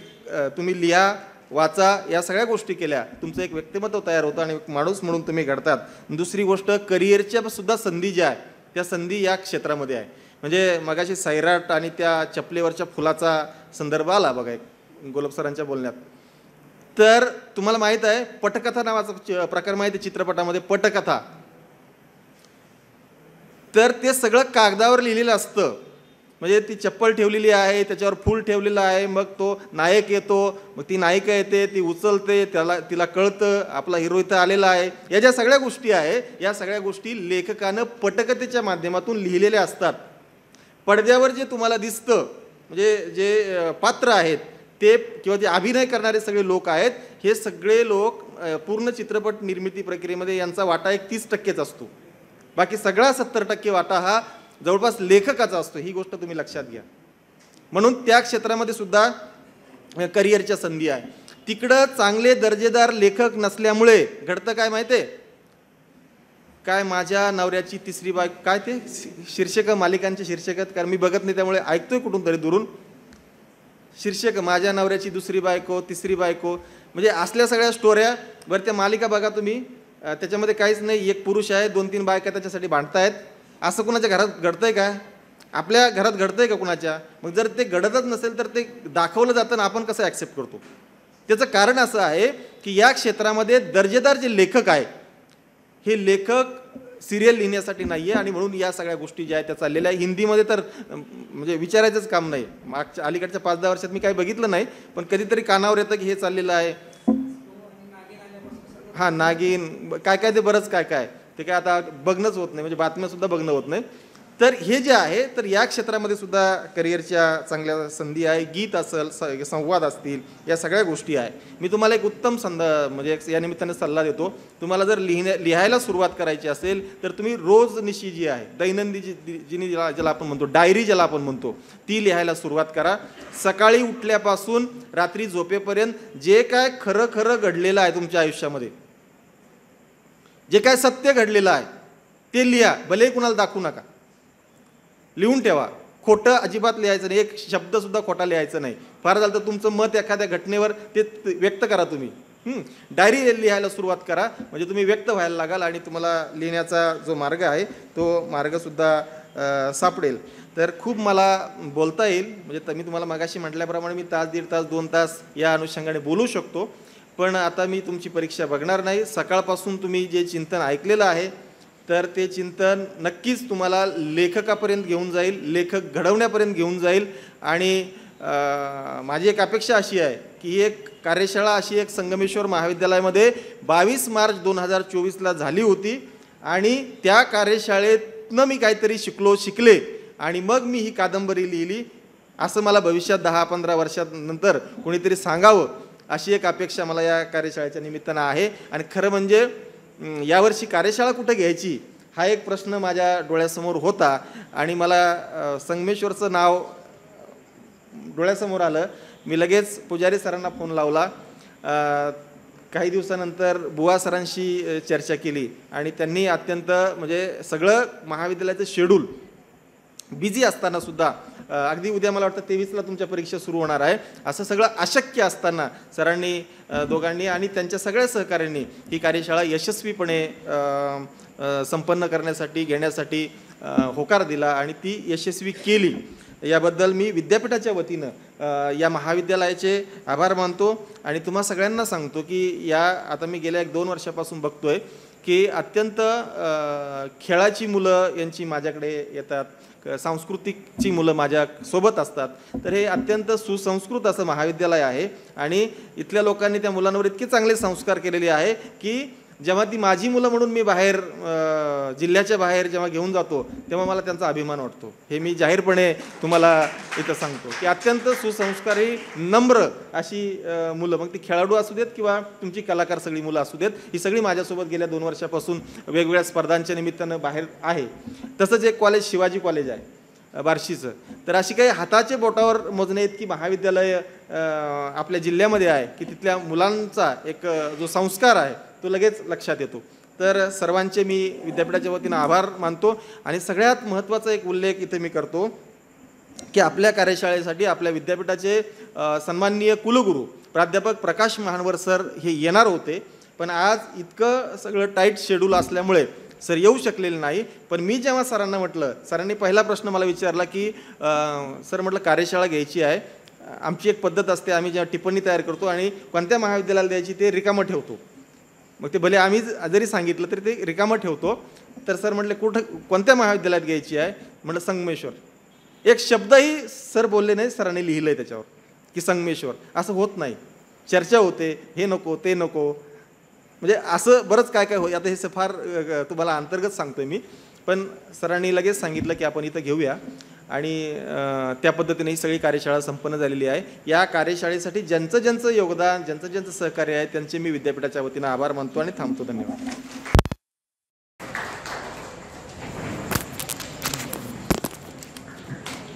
तुम्ही लिहा, वाचा, या सगळ्या गोष्टी केल्या तुमचं एक व्यक्तिमत्व तयार होतं आणि एक माणूस म्हणून तुम्ही घडतात. दुसरी गोष्ट, करिअरच्या सुद्धा संधी ज्या आहे त्या संधी या क्षेत्रामध्ये आहे. म्हणजे मगाशी सैराट आणि त्या चपलेवरच्या फुलाचा संदर्भ आला बघा एक गोलब सरांच्या बोलण्यात. तर तुम्हाला माहीत आहे पटकथा नावाचा प्रकार माहिती आहे चित्रपटामध्ये, पटकथा. तर ते सगळं कागदावर लिहिलेलं असतं. म्हणजे ती चप्पल ठेवलेली आहे, त्याच्यावर फूल ठेवलेलं आहे, मग तो नायक येतो, मग ती नायिका येते, ती उचलते, तिला कळतं आपला हिरो इथं आलेला आहे. या ज्या सगळ्या गोष्टी आहे या सगळ्या गोष्टी लेखकानं पटकथेच्या माध्यमातून लिहिलेल्या असतात. पडद्यावर जे तुम्हाला दिसतं म्हणजे जे पात्र आहेत ते किंवा जे अभिनय करणारे सगळे लोक आहेत, हे सगळे लोक पूर्ण चित्रपट निर्मिती प्रक्रियेमध्ये यांचा वाटा एक 30%च असतो. बाकी सगळा 70% वाटा हा जवळपास लेखकाचा असतो. ही गोष्ट तुम्ही लक्षात घ्या. म्हणून त्या क्षेत्रामध्ये सुद्धा करिअरच्या संधी आहे. तिकडं चांगले दर्जेदार लेखक नसल्यामुळे घडतं काय माहिती आहे काय, माझ्या नवऱ्याची तिसरी बायको, काय ते शीर्षक मालिकांचे शीर्षक आहेत, कारण मी बघत नाही त्यामुळे ऐकतोय कुठून तरी दुरून. शीर्षक माझ्या नवऱ्याची दुसरी बायको, तिसरी बायको, म्हणजे असल्या सगळ्या स्टोऱ्या. बरं त्या मालिका बघा तुम्ही, त्याच्यामध्ये काहीच नाही, एक पुरुष आहे, 2-3 बायका त्याच्यासाठी भांडतायत. असं कुणाच्या घरात घडतंय का? आपल्या घरात घडतंय का कुणाच्या? मग जर ते घडतच नसेल तर ते दाखवलं जातं आपण कसं ॲक्सेप्ट करतो? त्याचं कारण असं आहे की या क्षेत्रामध्ये दर्जेदार जे लेखक आहे हे लेखक सिरियल लिहिण्यासाठी नाही आहे, आणि म्हणून या सगळ्या गोष्टी ज्या आहेत त्या चाललेल्या आहे. हिंदीमध्ये तर म्हणजे विचारायचंच काम नाही. मागच्या अलीकडच्या 5-10 वर्षात मी काही बघितलं नाही, पण कधीतरी कानावर येतं की हे चाललेलं आहे. हां, नागिन काय काय ते बरंच काय काय ते काय आता बघणंच होत नाही, म्हणजे बातम्यासुद्धा बघणं होत नाही. तर हे जे आहे तर या क्षेत्रामध्ये सुद्धा करिअरच्या चांगल्या संधी आहे. गीत असेल, संवाद असतील, या सगळ्या गोष्टी आहे. मी तुम्हाला एक उत्तम म्हणजे या निमित्ताने सल्ला देतो. तुम्हाला जर लिहायला सुरुवात करायची असेल तर तुम्ही रोजनिशी जी आहे दैनंदिनी ज्याला आपण म्हणतो डायरी ज्याला आपण म्हणतो ती लिहायला सुरुवात करा. सकाळी उठल्यापासून रात्री झोपेपर्यंत जे काय खरं खरं घडलेलं आहे तुमच्या आयुष्यामध्ये, जे काय सत्य घडलेलं आहे ते लिहा. भले कुणाला दाखवू नका, लिहून ठेवा. खोटं अजिबात लिहायचं नाही, एक शब्दसुद्धा खोटा लिहायचं नाही. फार झालं तर तुमचं मत एखाद्या घटनेवर ते व्यक्त करा तुम्ही. डायरी लिहायला सुरुवात करा, म्हणजे तुम्ही व्यक्त व्हायला लागाल आणि तुम्हाला लिहिण्याचा जो मार्ग आहे तो मार्गसुद्धा सापडेल. तर खूप मला बोलता येईल, म्हणजे मी तुम्हाला मगाशी म्हटल्याप्रमाणे मी तास, दीड तास, 2 तास या अनुषंगाने बोलू शकतो. पण आता मी तुमची परीक्षा बघणार नाही. सकाळपासून तुम्ही जे चिंतन ऐकलेलं आहे तर ते चिंतन नक्कीच तुम्हाला लेखकापर्यंत घेऊन जाईल, लेखक घडवण्यापर्यंत घेऊन जाईल. आणि माझी एक अपेक्षा अशी आहे की ही एक कार्यशाळा अशी एक संगमेश्वर महाविद्यालयामध्ये 22 मार्च 2024ला झाली होती आणि त्या कार्यशाळेतनं मी काहीतरी शिकले आणि मग मी ही कादंबरी लिहिली असं मला भविष्यात 10-15 वर्षानंतर कोणीतरी सांगावं अशी एक अपेक्षा मला या कार्यशाळेच्या निमित्तानं आहे. आणि खरं म्हणजे यावर्षी कार्यशाळा कुठं घ्यायची हा एक प्रश्न माझ्या डोळ्यासमोर होता आणि मला संगमेश्वरचं नाव डोळ्यासमोर आलं. मी लगेच पुजारी सरांना फोन लावला. काही दिवसानंतर बुवा सरांशी चर्चा केली आणि त्यांनी अत्यंत म्हणजे सगळं महाविद्यालयाचं शेड्यूल बिझी असताना सुद्धा अगदी उद्या मला वाटतं 23ला तुमच्या परीक्षा सुरू होणार आहे, असं सगळं अशक्य असताना सरांनी दोघांनी आणि त्यांच्या सगळ्या सहकाऱ्यांनी ही कार्यशाळा यशस्वीपणे संपन्न करण्यासाठी घेण्यासाठी होकार दिला आणि ती यशस्वी केली. याबद्दल मी विद्यापीठाच्या वतीनं या महाविद्यालयाचे आभार मानतो आणि तुम्हा सगळ्यांना सांगतो की आता मी गेल्या 1-2 वर्षापासून बघतोय की अत्यंत खेळाची मुलं यांची माझ्याकडे येतात, सांस्कृतिकची मुलं माझ्यासोबत असतात. तर हे अत्यंत सुसंस्कृत असं महाविद्यालय आहे आणि इथल्या लोकांनी त्या मुलांवर इतके चांगले संस्कार केलेले आहे की जेव्हा ती माझी मुलं म्हणून मी बाहेर जिल्ह्याच्या बाहेर जेव्हा घेऊन जातो तेव्हा मला त्यांचा अभिमान वाटतो. हे मी जाहीरपणे तुम्हाला इथं सांगतो की अत्यंत सुसंस्कारी नम्र अशी मुलं, मग ती खेळाडू असू देत किंवा तुमची कलाकार सगळी मुलं असू देत, ही सगळी माझ्यासोबत गेल्या 2 वर्षापासून वेगवेगळ्या स्पर्धांच्या निमित्तानं बाहेर आहे. तसंच एक कॉलेज शिवाजी कॉलेज आहे बार्शीचं. तर अशी काही हाताच्या बोटावर मोजणे इतकी महाविद्यालय आपल्या जिल्ह्यामध्ये आहे की तिथल्या मुलांचा एक जो संस्कार आहे तो लगेच लक्षात येतो. तर सर्वांचे मी विद्यापीठाच्या वतीनं आभार मानतो आणि सगळ्यात महत्त्वाचा एक उल्लेख इथे मी करतो की आपल्या कार्यशाळेसाठी आपल्या विद्यापीठाचे सन्माननीय कुलगुरू प्राध्यापक प्रकाश महानवर सर हे येणार होते, पण आज इतकं सगळं टाईट शेड्यूल असल्यामुळे सर येऊ शकलेले नाही. पण मी जेव्हा सरांना म्हटलं, सरांनी पहिला प्रश्न मला विचारला की सर म्हटलं कार्यशाळा घ्यायची आहे, आमची एक पद्धत असते, आम्ही जेव्हा टिप्पणी तयार करतो आणि कोणत्या महाविद्यालयाला द्यायची ते रिकामं ठेवतो. मग ते भले आम्ही जरी सांगितलं तरी ते रिकामं ठेवतो. तर सर म्हटले कोणत्या महाविद्यालयात घ्यायची आहे? म्हटलं संगमेश्वर. एक शब्दही सर बोलले नाही, सरांनी लिहिलं आहे त्याच्यावर की संगमेश्वर. असं होत नाही, चर्चा होते, हे नको ते नको, म्हणजे असं बरंच काय काय आता हे फार तुम्हाला अंतर्गत सांगतोय मी. पण सरांनी लगेच सांगितलं की आपण इथं घेऊया आणि त्या पद्धतीने ही सगळी कार्यशाळा संपन्न झालेली आहे. या कार्यशाळेसाठी ज्यांचं ज्यांचं योगदान, ज्यांचं ज्यांचं सहकार्य आहे त्यांचे मी विद्यापीठाच्या वतीनं आभार मानतो आणि थांबतो. धन्यवाद.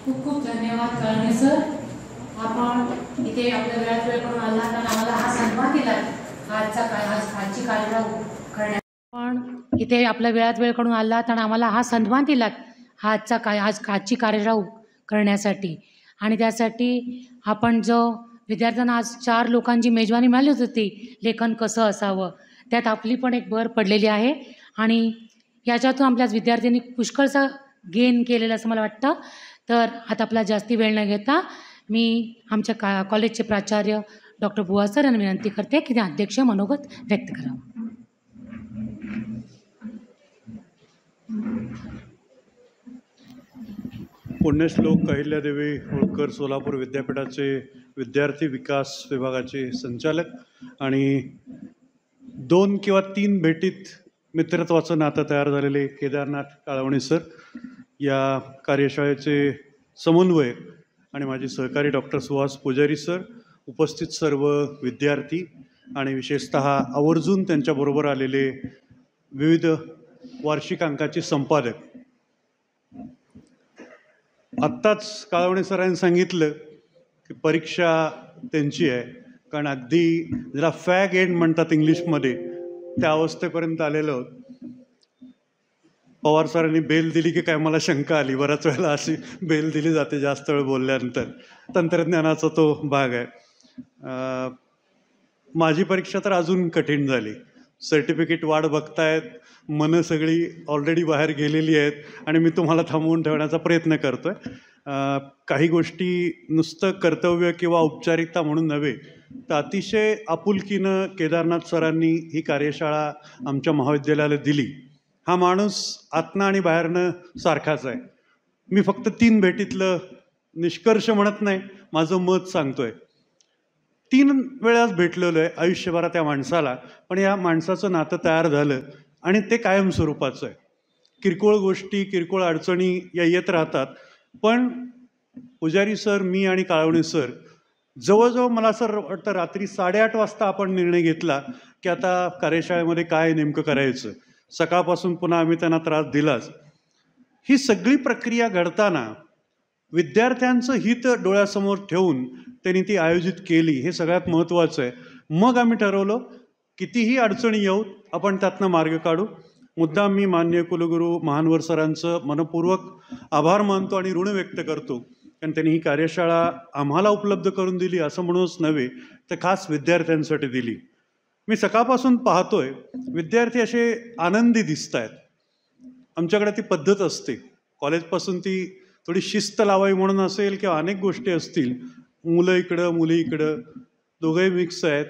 खूप खूप धन्यवाद काळणे सर. आपण इथे आपल्या वेळात वेळ करून आला आणि आम्हाला हा सन्मान दिला. आजची कार्यशाळा करण्यात पण इथे आपल्या वेळात वेळ काढून आलात आणि आम्हाला हा सन्मान दिलात आजची कार्यशाळा करण्यासाठी. आणि त्यासाठी आपण जो विद्यार्थ्यांना आज 4 लोकांची मेजवानी मिळाली होती लेखन कसं असावं, त्यात आपली पण एक भर पडलेली आहे आणि याच्यातून आपल्या विद्यार्थ्यांनी पुष्कळचा गेन केलेला असं मला वाटतं. तर आता आपला जास्ती वेळ न घेता मी आमच्या कॉलेजचे प्राचार्य डॉक्टर बुवा सर यांना विनंती करते की ते अध्यक्ष मनोगत व्यक्त करावं. पुण्यश्लोक अहिल्यादेवी होळकर सोलापूर विद्यापीठाचे विद्यार्थी विकास विभागाचे संचालक आणि 2 किंवा 3 भेटीत मित्रत्वाचं नातं तयार झालेले केदारनाथ काळवणे सर, या कार्यशाळेचे समन्वयक आणि माझे सहकारी डॉक्टर सुहास पुजारी सर, उपस्थित सर्व विद्यार्थी आणि विशेषतः आवर्जून त्यांच्याबरोबर आलेले विविध वार्षिक अंकाचे संपादक. आत्ताच काळवणे सरांनी सांगितलं की परीक्षा त्यांची आहे, कारण अगदी ज्याला फॅग एंड म्हणतात इंग्लिशमध्ये त्या अवस्थेपर्यंत आलेलो आहोत. पवार सरांनी बेल दिली की काय मला शंका आली, बऱ्याच वेळेला अशी बेल दिली जाते जास्त वेळ बोलल्यानंतर. तंत्रज्ञानाचा तो भाग आहे. माझी परीक्षा तर अजून कठीण झाली. सर्टिफिकेट वाट बघतायत, मनं सगळी ऑलरेडी बाहेर गेलेली आहेत आणि मी तुम्हाला थांबवून ठेवण्याचा प्रयत्न करतो आहे. काही गोष्टी नुसतं कर्तव्य किंवा औपचारिकता म्हणून नव्हे, तर अतिशय आपुलकीनं केदारनाथ सरांनी ही कार्यशाळा आमच्या महाविद्यालयाला दिली. हा माणूस आतनं आणि बाहेरनं सारखाच आहे. मी फक्त 3 भेटीतलं निष्कर्ष म्हणत नाही, माझं मत सांगतोय. 3 वेळाच भेटलेलो आहे आयुष्यभरात त्या माणसाला, पण या माणसाचं नातं तयार झालं आणि ते कायमस्वरूपाचं आहे. किरकोळ गोष्टी, किरकोळ अडचणी या येत राहतात, पण पुजारी सर, मी आणि काळवणे सर जवळजवळ मला असं वाटतं रात्री 8:30 वाजता आपण निर्णय घेतला की आता कार्यशाळेमध्ये काय नेमकं करायचं. सकाळपासून पुन्हा आम्ही त्यांना त्रास दिलाच. ही सगळी प्रक्रिया घडताना विद्यार्थ्यांचं हित डोळ्यासमोर ठेवून त्यांनी ती आयोजित केली, हे सगळ्यात महत्त्वाचं आहे. मग आम्ही ठरवलं कितीही अडचणी येऊ आपण त्यातनं मार्ग काढू. मुद्दाम मी माननीय कुलगुरू महानवर सरांचं मनपूर्वक आभार मानतो आणि ऋण व्यक्त करतो, कारण त्यांनी ही कार्यशाळा आम्हाला उपलब्ध करून दिली असं म्हणूनच नव्हे, तर खास विद्यार्थ्यांसाठी दिली. मी सकाळपासून पाहतोय विद्यार्थी असे आनंदी दिसत आहेत. आमच्याकडे ती पद्धत असते कॉलेजपासून, ती थोडी शिस्त लावावी म्हणून असेल किंवा अनेक गोष्टी असतील. मुलं इकडं मुली इकडं, दोघंही मिक्स आहेत,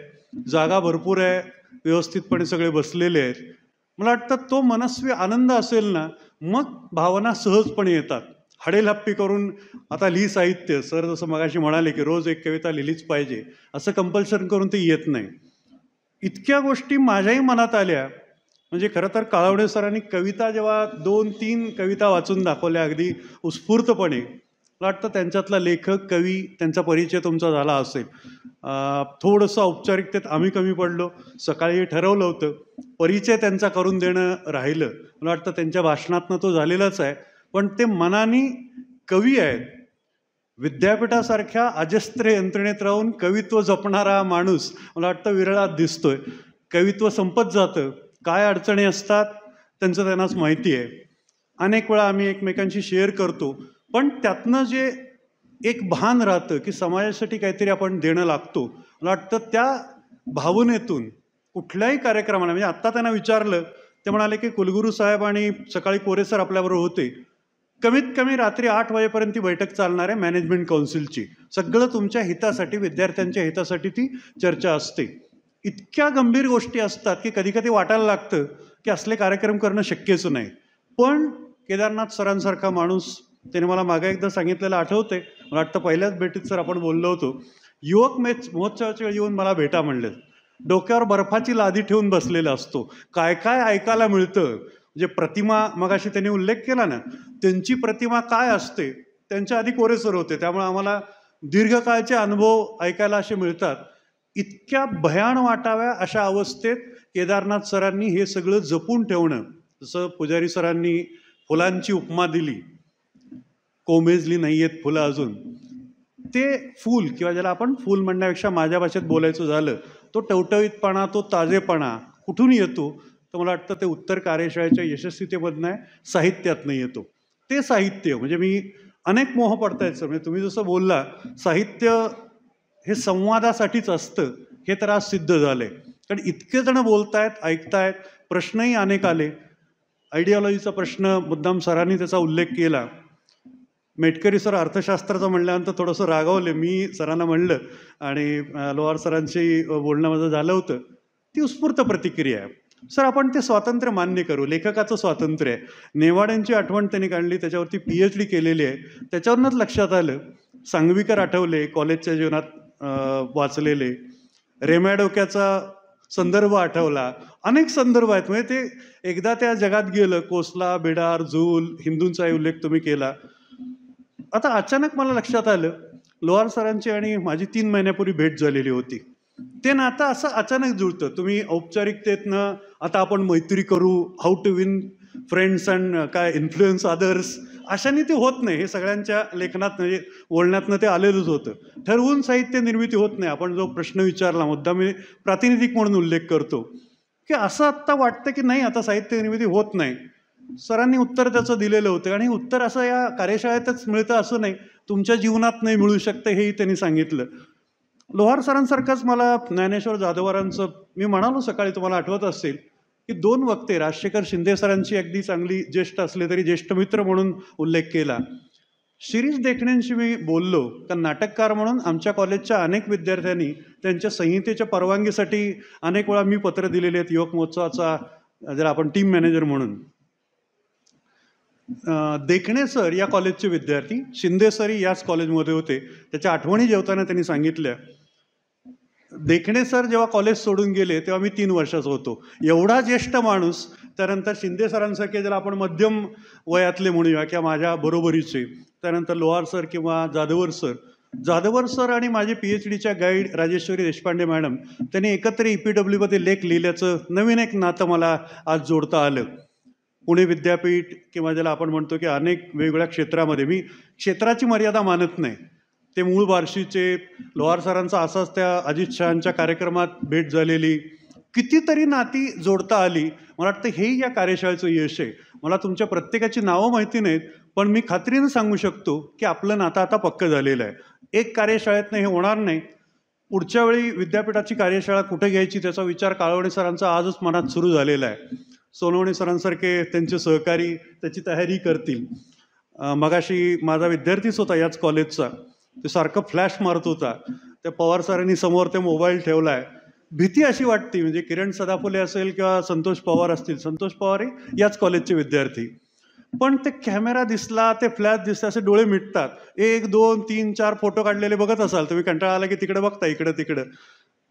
जागा भरपूर आहे, व्यवस्थितपणे सगळे बसलेले आहेत. मला वाटतं तो मनस्वी आनंद असेल ना, मग भावना सहजपणे येतात. हडेलहप्पी करून आता लिही साहित्य, सर जसं मगाशी म्हणाले की रोज एक कविता लिहिलीच पाहिजे असं कंपल्शन करून ते येत नाही. इतक्या गोष्टी माझ्याही मनात आल्या. म्हणजे खरं तर काळवणे सरांनी कविता जेव्हा 2-3 कविता वाचून दाखवल्या अगदी उत्स्फूर्तपणे, मला वाटतं त्यांच्यातला लेखक कवी त्यांचा परिचय तुमचा झाला असेल. थोडंसं औपचारिकतेत आम्ही कमी पडलो. सकाळी ठरवलं होतं, परिचय त्यांचा करून देणं राहिलं. मला वाटतं त्यांच्या भाषणातनं तो झालेलाच आहे, पण ते मनाने कवी आहेत. विद्यापीठासारख्या अजस्त्र यंत्रणेत राहून कवित्व जपणारा माणूस मला वाटतं विरळात दिसतोय. कवित्व संपत जातं, काय अडचणी असतात त्यांचं त्यांनाच माहिती आहे. अनेक वेळा आम्ही एकमेकांशी शेअर करतो, पण त्यातनं जे एक भान राहतं की समाजासाठी काहीतरी आपण देणं लागतो, मला वाटतं त्या भावनेतून कुठल्याही कार्यक्रमाला, म्हणजे आत्ता त्यांना विचारलं, ते म्हणाले की कुलगुरू साहेब आणि सकाळी कोरे सर आपल्याबरोबर होते, कमीत कमी रात्री 8 वाजेपर्यंत ती बैठक चालणार आहे मॅनेजमेंट काउन्सिलची. सगळं तुमच्या हितासाठी, विद्यार्थ्यांच्या हितासाठी ती चर्चा असते. इतक्या गंभीर गोष्टी असतात की कधी कधी वाटायला लागतं की असले कार्यक्रम करणं शक्यच नाही. पण केदारनाथ सरांसारखा माणूस, त्याने मला मागे एकदा सांगितलेलं आठवते, मला वाटतं पहिल्याच भेटीत सर आपण बोललो होतो, युवक महोत्सवाच्या वेळी येऊन मला भेटा म्हणले. डोक्यावर बर्फाची लादी ठेवून बसलेला असतो, काय काय ऐकायला मिळतं. म्हणजे प्रतिमा मगाशी त्यांनी उल्लेख केला ना, त्यांची प्रतिमा काय असते, त्यांच्या आधी कोरे सर होते, त्यामुळे आम्हाला दीर्घकाळचे अनुभव ऐकायला असे मिळतात. इतक्या भयान वाटाव्या अशा अवस्थेत केदारनाथ सरांनी हे सगळं जपून ठेवणं. जसं पुजारी सरांनी फुलांची उपमा दिली, कोमेजली नाही आहेत फुलं अजून, ते फूल किंवा ज्याला आपण फूल म्हणण्यापेक्षा माझ्या भाषेत बोलायचं झालं, तो टवटवीतपणा, तो ताजेपणा कुठून येतो, तर मला वाटतं ते उत्तर कार्यशाळेच्या यशस्वीतेमधनं आहे, साहित्यातनं येतो. ते साहित्य म्हणजे मी अनेक मोह पडतायत सर, म्हणजे तुम्ही जसं बोलला साहित्य हे संवादासाठीच असतं, हे तर आज सिद्ध झालं आहे. कारण इतके जण बोलतायत, ऐकतायत, प्रश्नही अनेक आले. आयडिओलॉजीचा प्रश्न मुद्दाम सरांनी त्याचा उल्लेख केला. मेटकरी सर अर्थशास्त्राचं म्हणल्यानंतर थोडंसं रागावले. मी सरांना म्हणलं आणि लोहार सरांशी बोलणं माझं झालं होतं, ती उत्स्फूर्त प्रतिक्रिया आहे. सर आपण ते स्वातंत्र्य मान्य करू, लेखकाचं स्वातंत्र्य आहे. नेवाड्यांची आठवण त्यांनी काढली, त्याच्यावरती PhD केलेली आहे. त्याच्यावरूनच लक्षात आलं, सांगवीकर आठवले, कॉलेजच्या जीवनात वाचलेले, रेम्या डोक्याचा संदर्भ आठवला, अनेक संदर्भ आहेत. म्हणजे ते एकदा त्या जगात गेलं, कोसला, बिडार, झूल, हिंदूंचाही उल्लेख तुम्ही केला. आता अचानक मला लक्षात आलं, लोहार सरांची आणि माझी 3 महिन्यापूर्वी भेट झालेली होती. ते नातं असं अचानक जुळतं. तुम्ही औपचारिकतेतनं आता आपण मैत्री करू, how to win friends and काय इन्फ्लुएन्स अदर्स, अशाने ते होत नाही. हे सगळ्यांच्या लेखनात म्हणजे बोलण्यातनं ते आलेलंच होतं. ठरवून साहित्य निर्मिती होत नाही. आपण जो प्रश्न विचारला, मुद्दा मी प्रातिनिधिक म्हणून उल्लेख करतो की असं आत्ता वाटतं की नाही, आता साहित्य निर्मिती होत नाही. सरांनी उत्तर त्याचं दिलेलं होतं आणि उत्तर असं या कार्यशाळेतच मिळतं असं नाही, तुमच्या जीवनात नाही मिळू शकतं हेही त्यांनी सांगितलं. लोहार सरांसारखंच मला ज्ञानेश्वर जाधवरांचं, मी म्हणालो सकाळी, तुम्हाला आठवत असेल की 2 वक्ते, राजशेखर शिंदे सरांची अगदी चांगली ज्येष्ठ असले तरी ज्येष्ठ मित्र म्हणून उल्लेख केला. शिरीष देखणेंशी मी बोललो, कारण नाटककार म्हणून आमच्या कॉलेजच्या अनेक विद्यार्थ्यांनी त्यांच्या संहितेच्या परवानगीसाठी अनेक वेळा मी पत्र दिलेले आहेत, युवक महोत्सवाचा जर आपण टीम मॅनेजर म्हणून. देखणे सर या कॉलेजचे विद्यार्थी, शिंदे सरही याच कॉलेजमध्ये होते. त्याच्या आठवणी जेवताना त्यांनी सांगितल्या, देखणे सर जेव्हा कॉलेज सोडून गेले तेव्हा मी 3 वर्षाचा होतो. एवढा ज्येष्ठ माणूस, त्यानंतर शिंदे सरांसारखे ज्याला आपण मध्यम वयातले म्हणूया किंवा माझ्या बरोबरीचे, त्यानंतर लोहार सर किंवा जाधवर सर आणि माझे PhDच्या गाईड राजेश्वरी देशपांडे मॅडम, त्यांनी एकत्र EPWमध्ये लेख लिहिल्याचं नवीन एक नातं मला आज जोडता आलं. पुणे विद्यापीठ किंवा ज्याला आपण म्हणतो की अनेक वेगवेगळ्या क्षेत्रामध्ये, मी क्षेत्राची मर्यादा मानत नाही, ते मूळ बार्शीचे, लोहार सरांचा असाच त्या अजित शहांच्या कार्यक्रमात भेट झालेली, कितीतरी नाती जोडता आली. मला वाटतं हेही या कार्यशाळेचं यश आहे. मला तुमच्या प्रत्येकाची नावं माहिती नाहीत, पण मी खात्रीनं सांगू शकतो की आपलं नातं आता पक्कं झालेलं आहे. एक कार्यशाळेतनं हे होणार नाही. पुढच्या वेळी विद्यापीठाची कार्यशाळा कुठे घ्यायची त्याचा विचार काळवणे सरांचा आजच मनात सुरू झालेला आहे. सोनवणे सरांसारखे त्यांचे सहकारी त्याची तयारी करतील. मगाशी माझा विद्यार्थीच होता याच कॉलेजचा, ते सारखं फ्लॅश मारत होता. त्या पवार सरांनी समोर ते मोबाईल ठेवला आहे. भीती अशी वाटते, म्हणजे किरण सदाफुले असेल किंवा संतोष पवार असतील, संतोष पवारही याच कॉलेजचे विद्यार्थी, पण ते कॅमेरा दिसला, ते फ्लॅश दिसला, असे डोळे मिटतात. 1, 2, 3, 4 फोटो काढलेले बघत असाल तुम्ही, कंटाळा आला की तिकडे बघता, इकडं तिकडं.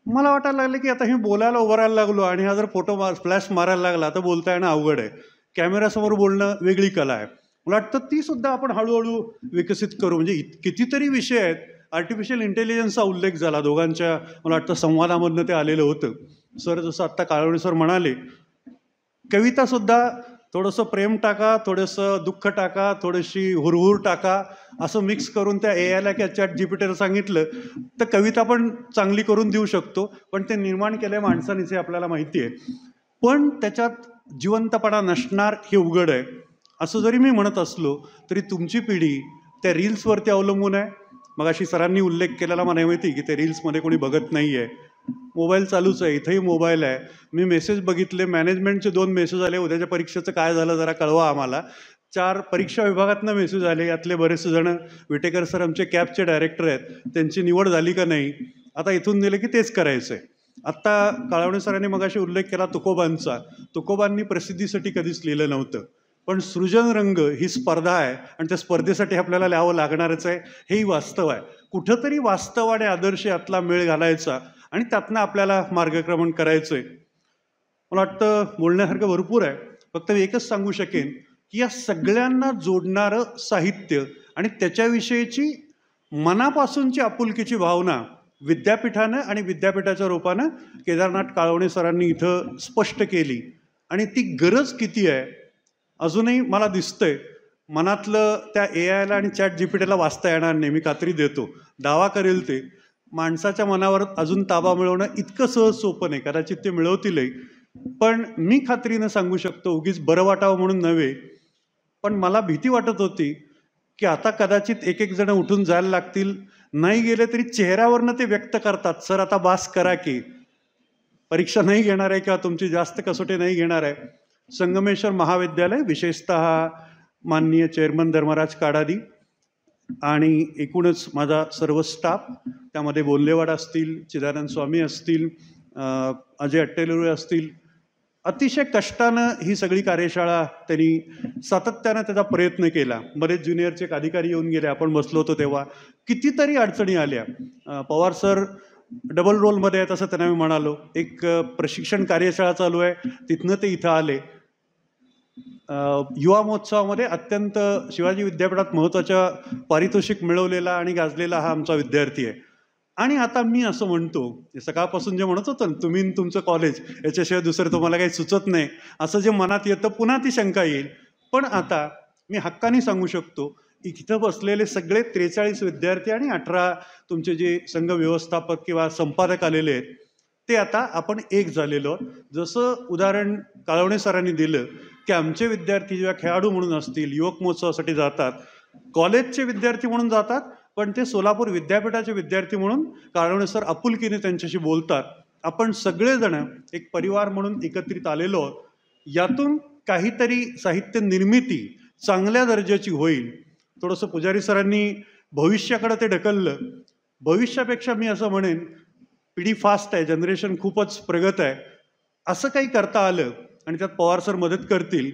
मला वाटायला लागलं की आता हे बोलायला उभं राहायला लागलो आणि हा जर फोटो फ्लॅश मारायला लागला तर बोलता येणं अवघड आहे. कॅमेऱ्यासमोर बोलणं वेगळी कला आहे. मला वाटतं ती सुद्धा आपण हळूहळू विकसित करू. म्हणजे कितीतरी विषय आहेत. आर्टिफिशियल इंटेलिजन्सचा उल्लेख झाला दोघांच्या, मला वाटतं संवादामधनं ते आलेलं होतं. सर जसं आत्ता काळवणे सर म्हणाले, कवितासुद्धा थोडंसं प्रेम टाका, थोडंसं दुःख टाका, थोडीशी हुरहुर टाका, असं मिक्स करून त्या AIला किंवा ChatGPTला सांगितलं तर कविता पण चांगली करून देऊ शकतो. पण ते निर्माण केल्या माणसानेच हे आपल्याला माहिती आहे. पण त्याच्यात जिवंतपणा नसणार हे उघड आहे. असं जरी मी म्हणत असलो तरी तुमची पिढी त्या रील्सवरती अवलंबून आहे. मगाशी सरांनी उल्लेख केलेला मला माहिती की ते रील्समध्ये कोणी बघत नाही आहे. मोबाईल चालूच आहे, इथंही मोबाईल आहे. मी मेसेज बघितले, मॅनेजमेंटचे 2 मेसेज आले, उद्याच्या परीक्षेचं काय झालं जरा कळवा आम्हाला. 4 परीक्षा विभागातनं मेसेज आले, यातले बरेचसे जण, विटेकर सर आमचे कॅबचे डायरेक्टर आहेत, त्यांची निवड झाली का नाही, आता इथून दिलं की तेच करायचं आहे. आत्ता काळवणे सरांनी मगाशी उल्लेख केला तुकोबांचा. तुकोबांनी प्रसिद्धीसाठी कधीच लिहिलं नव्हतं, पण सृजन रंग ही स्पर्धा आहे आणि त्या स्पर्धेसाठी आपल्याला लिहावं लागणारच आहे, हेही वास्तव आहे. कुठंतरी वास्तव आणि आदर्श यातला मेळ घालायचा आणि त्यातनं आपल्याला मार्गक्रमण करायचं आहे. मला वाटतं बोलण्यासारखं भरपूर आहे. फक्त मी एकच सांगू शकेन की या सगळ्यांना जोडणारं साहित्य आणि त्याच्याविषयीची मनापासूनची आपुलकीची भावना विद्यापीठानं आणि विद्यापीठाच्या रूपानं केदारनाथ काळवणे सरांनी इथं स्पष्ट केली. आणि ती गरज किती आहे अजूनही मला दिसतंय. मनातलं त्या AIला आणि ChatGPTला वाचता येणार नाही, मी खात्री देतो. दावा करेल ते माणसाच्या मनावर अजून ताबा मिळवणं इतकं सहज सोपं नाही. कदाचित ते मिळवतीलही, पण मी खात्रीनं सांगू शकतो, उगीच बरं वाटावं म्हणून नव्हे, पण मला भीती वाटत होती की आता कदाचित एक एक जण उठून जायला लागतील. नाही गेले तरी चेहऱ्यावरनं ते व्यक्त करतात, सर आता बास करा की, परीक्षा नाही घेणार आहे किंवा तुमची जास्त कसोटी नाही घेणार आहे. संगमेश्वर महाविद्यालय, विशेषतः माननीय चेअरमन धर्मराज काडादी आणि एकूणच माझा सर्व स्टाफ, त्यामध्ये बोल्लेवाड असतील, चिदानंद स्वामी असतील, अजय अट्टेलुरे असतील, अतिशय कष्टानं ही सगळी कार्यशाळा त्यांनी सातत्यानं त्याचा प्रयत्न केला. बरेच ज्युनियरचे अधिकारी येऊन गेले, आपण बसलो होतो तेव्हा. कितीतरी अडचणी आल्या. पवार सर डबल रोलमध्ये आहेत असं त्यांना मी म्हणालो. एक प्रशिक्षण कार्यशाळा चालू आहे, तिथनं ते इथं आले. युवा महोत्सवामध्ये अत्यंत शिवाजी विद्यापीठात महत्त्वाच्या पारितोषिक मिळवलेला आणि गाजलेला हा आमचा विद्यार्थी आहे. आणि आता मी असं म्हणतो, सकाळपासून जे म्हणत होतं ना तुम्ही तुमचं कॉलेज याच्याशिवाय दुसरं तुम्हाला काही सुचत नाही असं जे मनात येतं, पुन्हा ती शंका येईल. पण आता मी हक्काने सांगू शकतो, इथं बसलेले सगळे 43 विद्यार्थी आणि 18 तुमचे जे संघ व्यवस्थापक किंवा संपादक आलेले आहेत, ते आता आपण एक झालेलो. जसं उदाहरण काळवणे सरांनी दिलं की आमचे विद्यार्थी जेव्हा खेळाडू म्हणून असतील, युवक महोत्सवासाठी जातात, कॉलेजचे विद्यार्थी म्हणून जातात, पण ते सोलापूर विद्यापीठाचे विद्यार्थी म्हणून काळवणे सर आपुलकीने त्यांच्याशी बोलतात. आपण सगळेजण एक परिवार म्हणून एकत्रित आलेलो. यातून काहीतरी साहित्य निर्मिती चांगल्या दर्जाची होईल. थोडंसं पुजारी सरांनी भविष्याकडे ते ढकललं. भविष्यापेक्षा मी असं म्हणेन पिढी फास्ट आहे, जनरेशन खूपच प्रगत आहे. असं काही करता आलं आणि त्यात पवार सर मदत करतील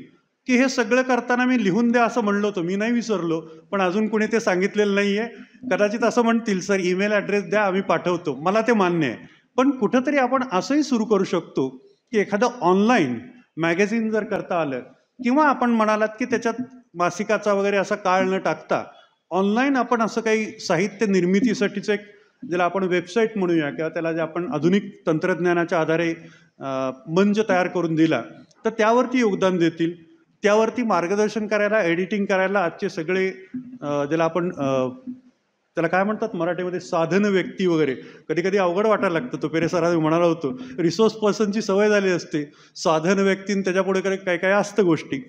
की हे सगळं करताना मी लिहून द्या असं म्हणलो होतो, मी नाही विसरलो, पण अजून कोणी ते सांगितलेलं नाही आहे. कदाचित असं म्हणतील सर ईमेल ॲड्रेस द्या आम्ही पाठवतो, मला ते मान्य आहे. पण कुठंतरी आपण असंही सुरू करू शकतो की एखादं ऑनलाईन मॅगझिन जर करता आलं, किंवा आपण म्हणालात की त्याच्यात मासिकाचा वगैरे असा काळ न टाकता ऑनलाईन आपण असं काही साहित्य निर्मितीसाठीचं एक, ज्याला आपण वेबसाईट म्हणूया किंवा त्याला जे आपण आधुनिक तंत्रज्ञानाच्या आधारे मंच तयार करून दिला तर त्यावरती योगदान देतील. त्यावरती मार्गदर्शन करायला, एडिटिंग करायला आजचे सगळे ज्याला आपण त्याला काय म्हणतात मराठीमध्ये साधन व्यक्ती वगैरे, कधी कधी अवघड वाटायला लागतं. तो पेरे सरांनी म्हणाला होतो रिसोर्स पर्सनची सवय झाली असते, साधन व्यक्तीन त्याच्यापुढे काय काय असतं गोष्टी.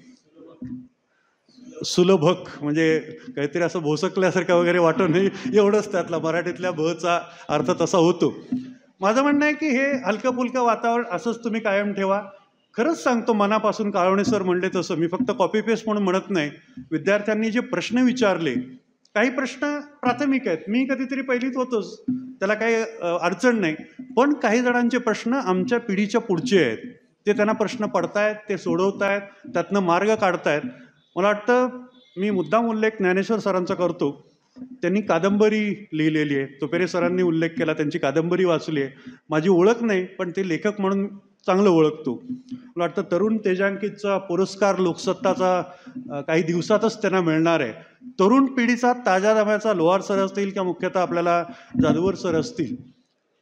सुलभक म्हणजे काहीतरी असं भोसकल्यासारखं वगैरे वाटू नये, एवढंच त्यातला मराठीतल्या भचा अर्थ तसा होतो. माझं म्हणणं आहे की हे हलकं फुलकं वातावरण असंच तुम्ही कायम ठेवा. खरंच सांगतो मनापासून, काळवणे सर म्हणले तसं, मी फक्त कॉपी पेस्ट म्हणून म्हणत नाही. विद्यार्थ्यांनी जे प्रश्न विचारले, काही प्रश्न प्राथमिक आहेत, मी कधीतरी पहिलीत होतोच, त्याला काही अडचण नाही. पण काही जणांचे प्रश्न आमच्या पिढीच्या पुढचे आहेत, ते त्यांना प्रश्न पडतायत, ते सोडवतायत, त्यातनं मार्ग काढतायत. मला वाटतं मी मुद्दाम उल्लेख ज्ञानेश्वर सरांचा करतो, त्यांनी कादंबरी लिहिलेली आहे. तुपेरे सरांनी उल्लेख केला, त्यांची कादंबरी वाचली आहे. माझी ओळख नाही, पण ते लेखक म्हणून चांगलं ओळखतो. मला वाटतं तरुण तेजांकितचा पुरस्कार लोकसत्ताचा काही दिवसातच त्यांना मिळणार आहे. तरुण पिढीचा ताज्या दम्याचा लोहार सर असतील किंवा मुख्यतः आपल्याला जाधवर सर असतील.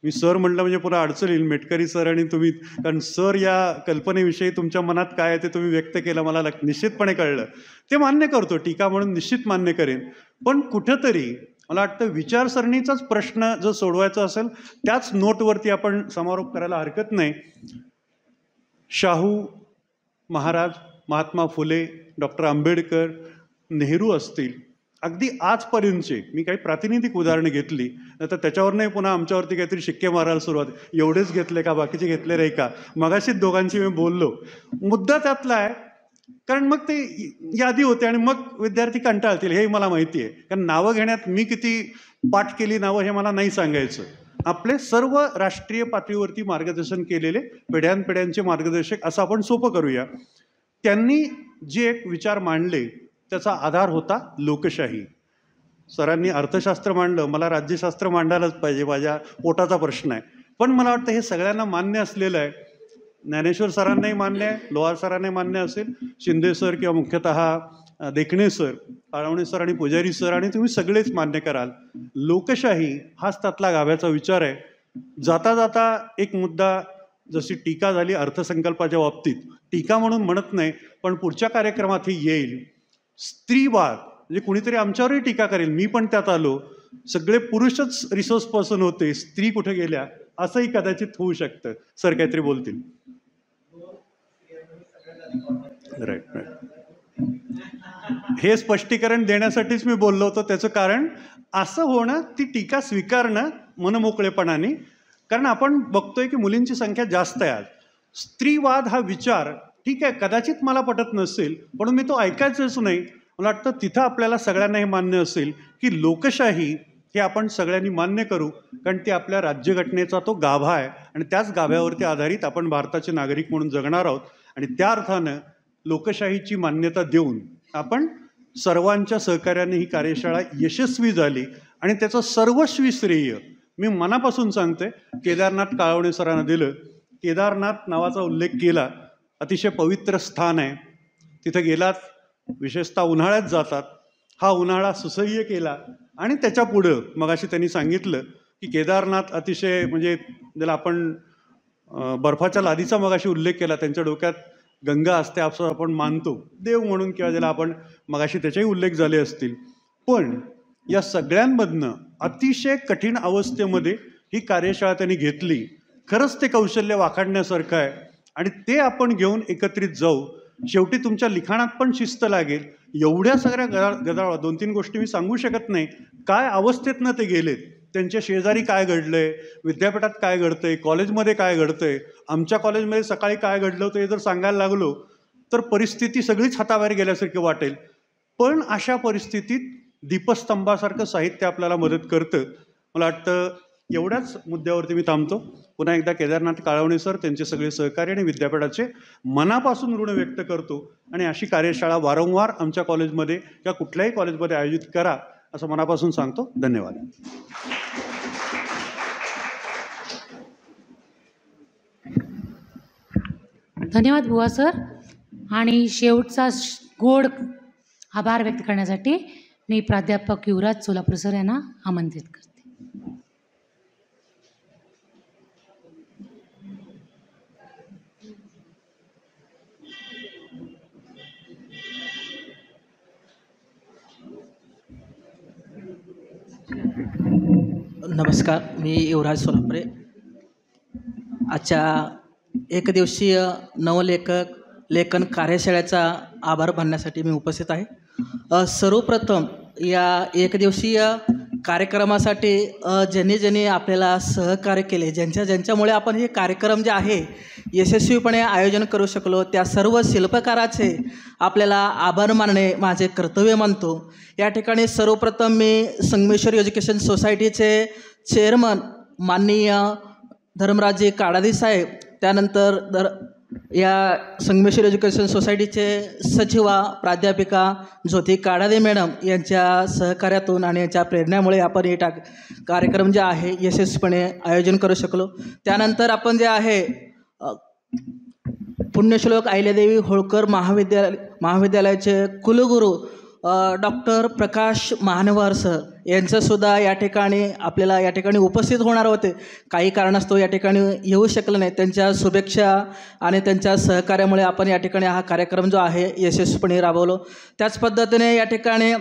मी सर म्हटलं म्हणजे पुन्हा अडचण येईल, मेटकरी सर आणि तुम्ही, कारण सर या कल्पनेविषयी तुमच्या मनात काय आहे ते तुम्ही व्यक्त केलं, मला निश्चितपणे कळलं. ते मान्य करतो, टीका म्हणून निश्चित मान्य करेन. पण कुठंतरी मला वाटतं विचारसरणीचाच प्रश्न जर सोडवायचा असेल, त्याच नोटवरती आपण समारोप करायला हरकत नाही. शाहू महाराज, महात्मा फुले, डॉक्टर आंबेडकर, नेहरू असतील, अगदी आजपर्यंतचे मी काही प्रातिनिधिक उदाहरणं घेतली, नाही तर त्याच्यावर नाही पुन्हा आमच्यावरती काहीतरी शिक्के मारायला सुरुवात, एवढेच घेतले का, बाकीचे घेतले नाही का. मगाशीच दोघांशी मी बोललो, मुद्दा त्यातला आहे. कारण मग ते यादी होते आणि मग विद्यार्थी कंटाळतील, हे मला माहिती आहे. कारण नावं घेण्यात मी किती पाठ केली नावं हे मला नाही सांगायचं. आपले सर्व राष्ट्रीय पातळीवरती मार्गदर्शन केलेले पिढ्यानपिढ्यांचे मार्गदर्शक असं आपण सोपं करूया. त्यांनी जे एक विचार मांडले त्याचा आधार होता लोकशाही. सरांनी अर्थशास्त्र मांडलं, मला राज्यशास्त्र मांडायलाच पाहिजे, माझ्या पोटाचा प्रश्न आहे. पण मला वाटतं हे सगळ्यांना मान्य असलेलं आहे. ज्ञानेश्वर सरांनाही मान्य आहे, लोहार सरांनाही मान्य असेल, शिंदे सर किंवा मुख्यतः देखणे सर, काळवणे सर आणि पुजारी सर आणि तुम्ही सगळेच मान्य कराल. लोकशाही हाच त्यातला गाभ्याचा विचार आहे. जाता जाता एक मुद्दा, जशी टीका झाली अर्थसंकल्पाच्या बाबतीत, टीका म्हणून म्हणत नाही पण पुढच्या कार्यक्रमात ही येईल, स्त्रीवाद. म्हणजे कुणीतरी आमच्यावरही टीका करेल, मी पण त्यात आलो, सगळे पुरुषच रिसोर्स पर्सन होते, स्त्री कुठे गेल्या, असंही कदाचित होऊ शकतं. सर काहीतरी बोलतील. राईट राईट, हे स्पष्टीकरण देण्यासाठीच मी बोललो होतो. त्याचं कारण असं होणं, ती टीका स्वीकारणं मनमोकळेपणाने. कारण आपण बघतोय की मुलींची संख्या जास्त आहे आज. स्त्रीवाद हा विचार ठीक आहे, कदाचित मला पटत नसेल, पण मी तो ऐकायचंच नाही. मला वाटतं तिथं आपल्याला सगळ्यांना हे मान्य असेल की लोकशाही हे आपण सगळ्यांनी मान्य करू, कारण ते आपल्या राज्यघटनेचा तो गाभा आहे आणि त्याच गाभ्यावरती आधारित आपण भारताचे नागरिक म्हणून जगणार आहोत. आणि त्या अर्थानं लोकशाहीची मान्यता देऊन आपण सर्वांच्या सहकार्याने ही कार्यशाळा यशस्वी झाली आणि त्याचं सर्वस्वी श्रेय मी मनापासून सांगते, केदारनाथ काळवणे सरांना दिलं. केदारनाथ नावाचा उल्लेख केला, अतिशय पवित्र स्थान आहे. तिथं गेलात, विशेषतः उन्हाळ्यात जातात. हा उन्हाळा सुसह्य केला आणि त्याच्या पुढं मगाशी त्यांनी सांगितलं की केदारनाथ अतिशय म्हणजे ज्याला आपण बर्फाच्या लादीचा मगाशी उल्लेख केला, त्यांच्या डोक्यात गंगा असते असं आपण मानतो देव म्हणून, किंवा ज्याला आपण मगाशी त्याचेही उल्लेख झाले असतील. पण या सगळ्यांमधनं अतिशय कठीण अवस्थेमध्ये ही कार्यशाळा त्यांनी घेतली. खरंच ते कौशल्य वाखाणण्यासारखं आहे आणि ते आपण घेऊन एकत्रित जाऊ. शेवटी तुमच्या लिखाणात पण शिस्त लागेल. एवढ्या सगळ्या गदारोळात 2-3 गोष्टी मी सांगू शकत नाही. काय अवस्थेतनं ते गेलेत, त्यांच्या शेजारी काय घडलंय, विद्यापीठात काय घडतंय, कॉलेजमध्ये काय घडतंय, आमच्या कॉलेजमध्ये सकाळी काय घडलं होतं हे जर सांगायला लागलो तर परिस्थिती सगळीच हाताबाहेर गेल्यासारखी वाटेल. पण अशा परिस्थितीत दीपस्तंभासारखं साहित्य आपल्याला मदत करतं. मला वाटतं एवढ्याच मुद्द्यावरती मी थांबतो. पुन्हा एकदा केदारनाथ काळवणे सर, त्यांचे सगळे सहकारी आणि विद्यापीठाचे मनापासून ऋण व्यक्त करतो आणि अशी कार्यशाळा वारंवार आमच्या कॉलेजमध्ये किंवा कुठल्याही कॉलेजमध्ये आयोजित करा असं मनापासून सांगतो. धन्यवाद. धन्यवाद बुवा सर. आणि शेवटचा गोड आभार व्यक्त करण्यासाठी मी प्राध्यापक युवराज सोलापूर सर यांना आमंत्रित करते. नमस्कार, मी युवराज सोलापुरे. आजच्या एकदिवसीय लेखन कार्यशाळेचा आभार मानण्यासाठी मी उपस्थित आहे. सर्वप्रथम या एकदिवसीय कार्यक्रमासाठी ज्यांनी आपल्याला सहकार्य केले, ज्यांच्यामुळे आपण हे कार्यक्रम जे आहे यशस्वीपणे आयोजन करू शकलो, त्या सर्व शिल्पकाराचे आपल्याला आभार मानणे माझे कर्तव्य मानतो. या ठिकाणी सर्वप्रथम मी संगमेश्वर एज्युकेशन सोसायटीचे चेअरमन माननीय धर्मराजी काडादी साहेब, त्यानंतर या संगमेश्वर एज्युकेशन सोसायटीचे सचिवा प्राध्यापिका ज्योती काडादे मॅडम यांच्या सहकार्यातून आणि यांच्या प्रेरणेमुळे आपण हे कार्यक्रम जे आहे यशस्वीपणे आयोजन करू शकलो. त्यानंतर आपण जे आहे पुण्यश्लोक अहिल्यादेवी होळकर महाविद्यालयाचे कुलगुरू डॉक्टर प्रकाश महानवार सर यांचंसुद्धा या ठिकाणी उपस्थित होणार होते. काही कारणास्तव या ठिकाणी येऊ शकलं नाही. त्यांच्या शुभेच्छा आणि त्यांच्या सहकार्यामुळे आपण या ठिकाणी हा कार्यक्रम जो आहे यशस्वीपणे राबवलो. त्याच पद्धतीने या ठिकाणी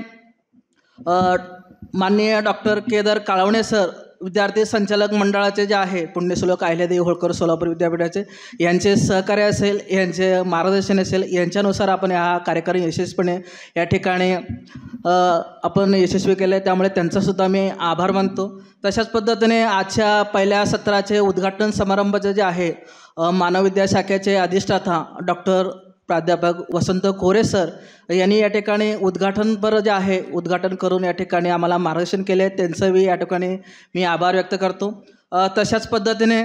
माननीय डॉक्टर केदार काळवणे सर, विद्यार्थी संचालक मंडळाचे जे आहे पुण्यश्लोक अहिल्यादेवी होळकर सोलापूर विद्यापीठाचे, यांचे सहकार्य असेल, यांचे मार्गदर्शन असेल, यांच्यानुसार आपण हा कार्यक्रम यशस्वीपणे या ठिकाणी आपण यशस्वी केले. त्यामुळे त्यांचासुद्धा मी आभार मानतो. तशाच पद्धतीने आजच्या पहिल्या सत्राचे उद्घाटन समारंभाचे जे आहे मानव विद्या शाखेचे अधिष्ठाता डॉक्टर प्राध्यापक वसंत कोरे सर यांनी या ठिकाणी उद्घाटनपर जे आहे उद्घाटन करून या ठिकाणी आम्हाला मार्गदर्शन केले. त्यांचंही या ठिकाणी मी आभार व्यक्त करतो. तशाच पद्धतीने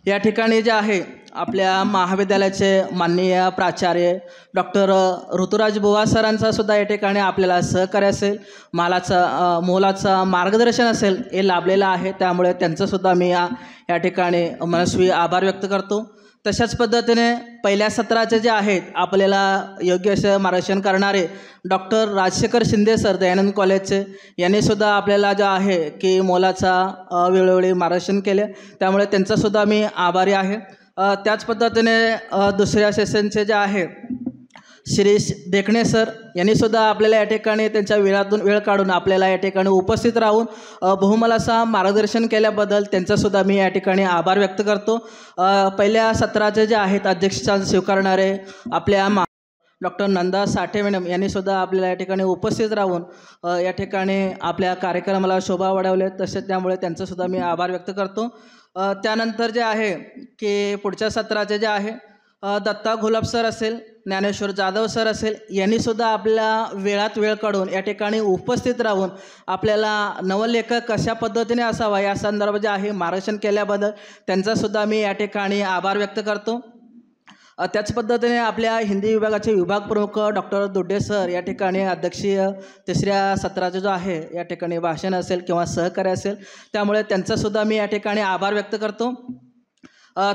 या ठिकाणी जे आहे आपल्या महाविद्यालयाचे माननीय प्राचार्य डॉक्टर ऋतुराज बुवा सरांचासुद्धा या ठिकाणी आपल्याला सहकार्य असेल, मोलाचं मार्गदर्शन असेल हे लाभलेलं आहे. त्यामुळे त्यांचंसुद्धा मी या ठिकाणी मनस्वी आभार व्यक्त करतो. तशाच पद्धतीने पहिल्या सत्राचे जे आहेत आपल्याला योग्य असं मार्गदर्शन करणारे डॉक्टर राजशेखर शिंदे सर दयानंद कॉलेजचे यांनीसुद्धा आपल्याला जे आहे की मोलाचा वेळोवेळी मार्गदर्शन केले. त्यामुळे त्यांचासुद्धा मी आभारी आहे. त्याच पद्धतीने दुसऱ्या सेशनचे जे आहे शिरीष देखणे सर यांनीसुद्धा आपल्याला या ठिकाणी त्यांच्या वेळातून वेळ काढून आपल्याला या ठिकाणी उपस्थित राहून बहुमोलाचा मार्गदर्शन केल्याबद्दल त्यांचासुद्धा मी या ठिकाणी आभार व्यक्त करतो. पहिल्या सत्राचे जे आहेत अध्यक्षस्थान स्वीकारणारे आपल्या डॉक्टर नंदा साठे मॅडम यांनीसुद्धा आपल्याला या ठिकाणी उपस्थित राहून या ठिकाणी आपल्या कार्यक्रमाला शोभा वाढवले. तसेच त्यामुळे त्यांचासुद्धा मी आभार व्यक्त करतो. त्यानंतर जे आहे की पुढच्या सत्राचे जे आहे दत्ता घोलप सर असेल, ज्ञानेश्वर जाधव सर असेल, यांनीसुद्धा आपल्या वेळात वेळ काढून या ठिकाणी उपस्थित राहून आपल्याला नवलेखक कशा पद्धतीने असावा या संदर्भात जे आहे मार्गदर्शन केल्याबद्दल त्यांचासुद्धा मी या ठिकाणी आभार व्यक्त करतो. त्याच पद्धतीने आपल्या हिंदी विभागाचे विभाग प्रमुख डॉक्टर दोड्डे सर या ठिकाणी अध्यक्षीय तिसऱ्या सत्राचं जो आहे या ठिकाणी भाषण असेल किंवा सहकार्य असेल, त्यामुळे त्यांचासुद्धा मी या ठिकाणी आभार व्यक्त करतो.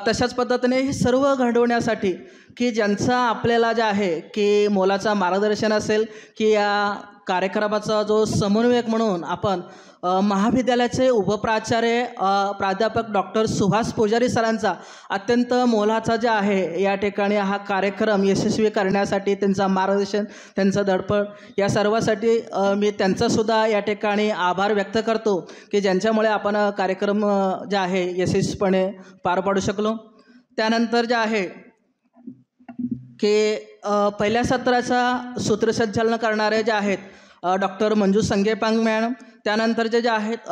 तशाच पद्धतीने हे सर्व घडवण्यासाठी की ज्यांचा आपल्याला जे आहे की मोलाचा मार्गदर्शन असेल की या कार्यक्रमाचा जो समन्वयक म्हणून आपण महाविद्यालयाचे उपप्राचार्य प्राध्यापक डॉक्टर सुहास पुजारी सरांचा अत्यंत मोलाचा जे आहे या ठिकाणी हा कार्यक्रम यशस्वी करण्यासाठी त्यांचा मार्गदर्शन, त्यांचं दडपण या सर्वासाठी मी त्यांचासुद्धा या ठिकाणी आभार व्यक्त करतो की ज्यांच्यामुळे आपण कार्यक्रम जे आहे यशस्वीपणे पार पाडू शकलो. त्यानंतर जे आहे की पहिल्या सत्राचा सूत्रसंचालन करणारे जे आहेत डॉक्टर मंजू संगेपांग मॅडम, त्यानंतरचे जे आहेत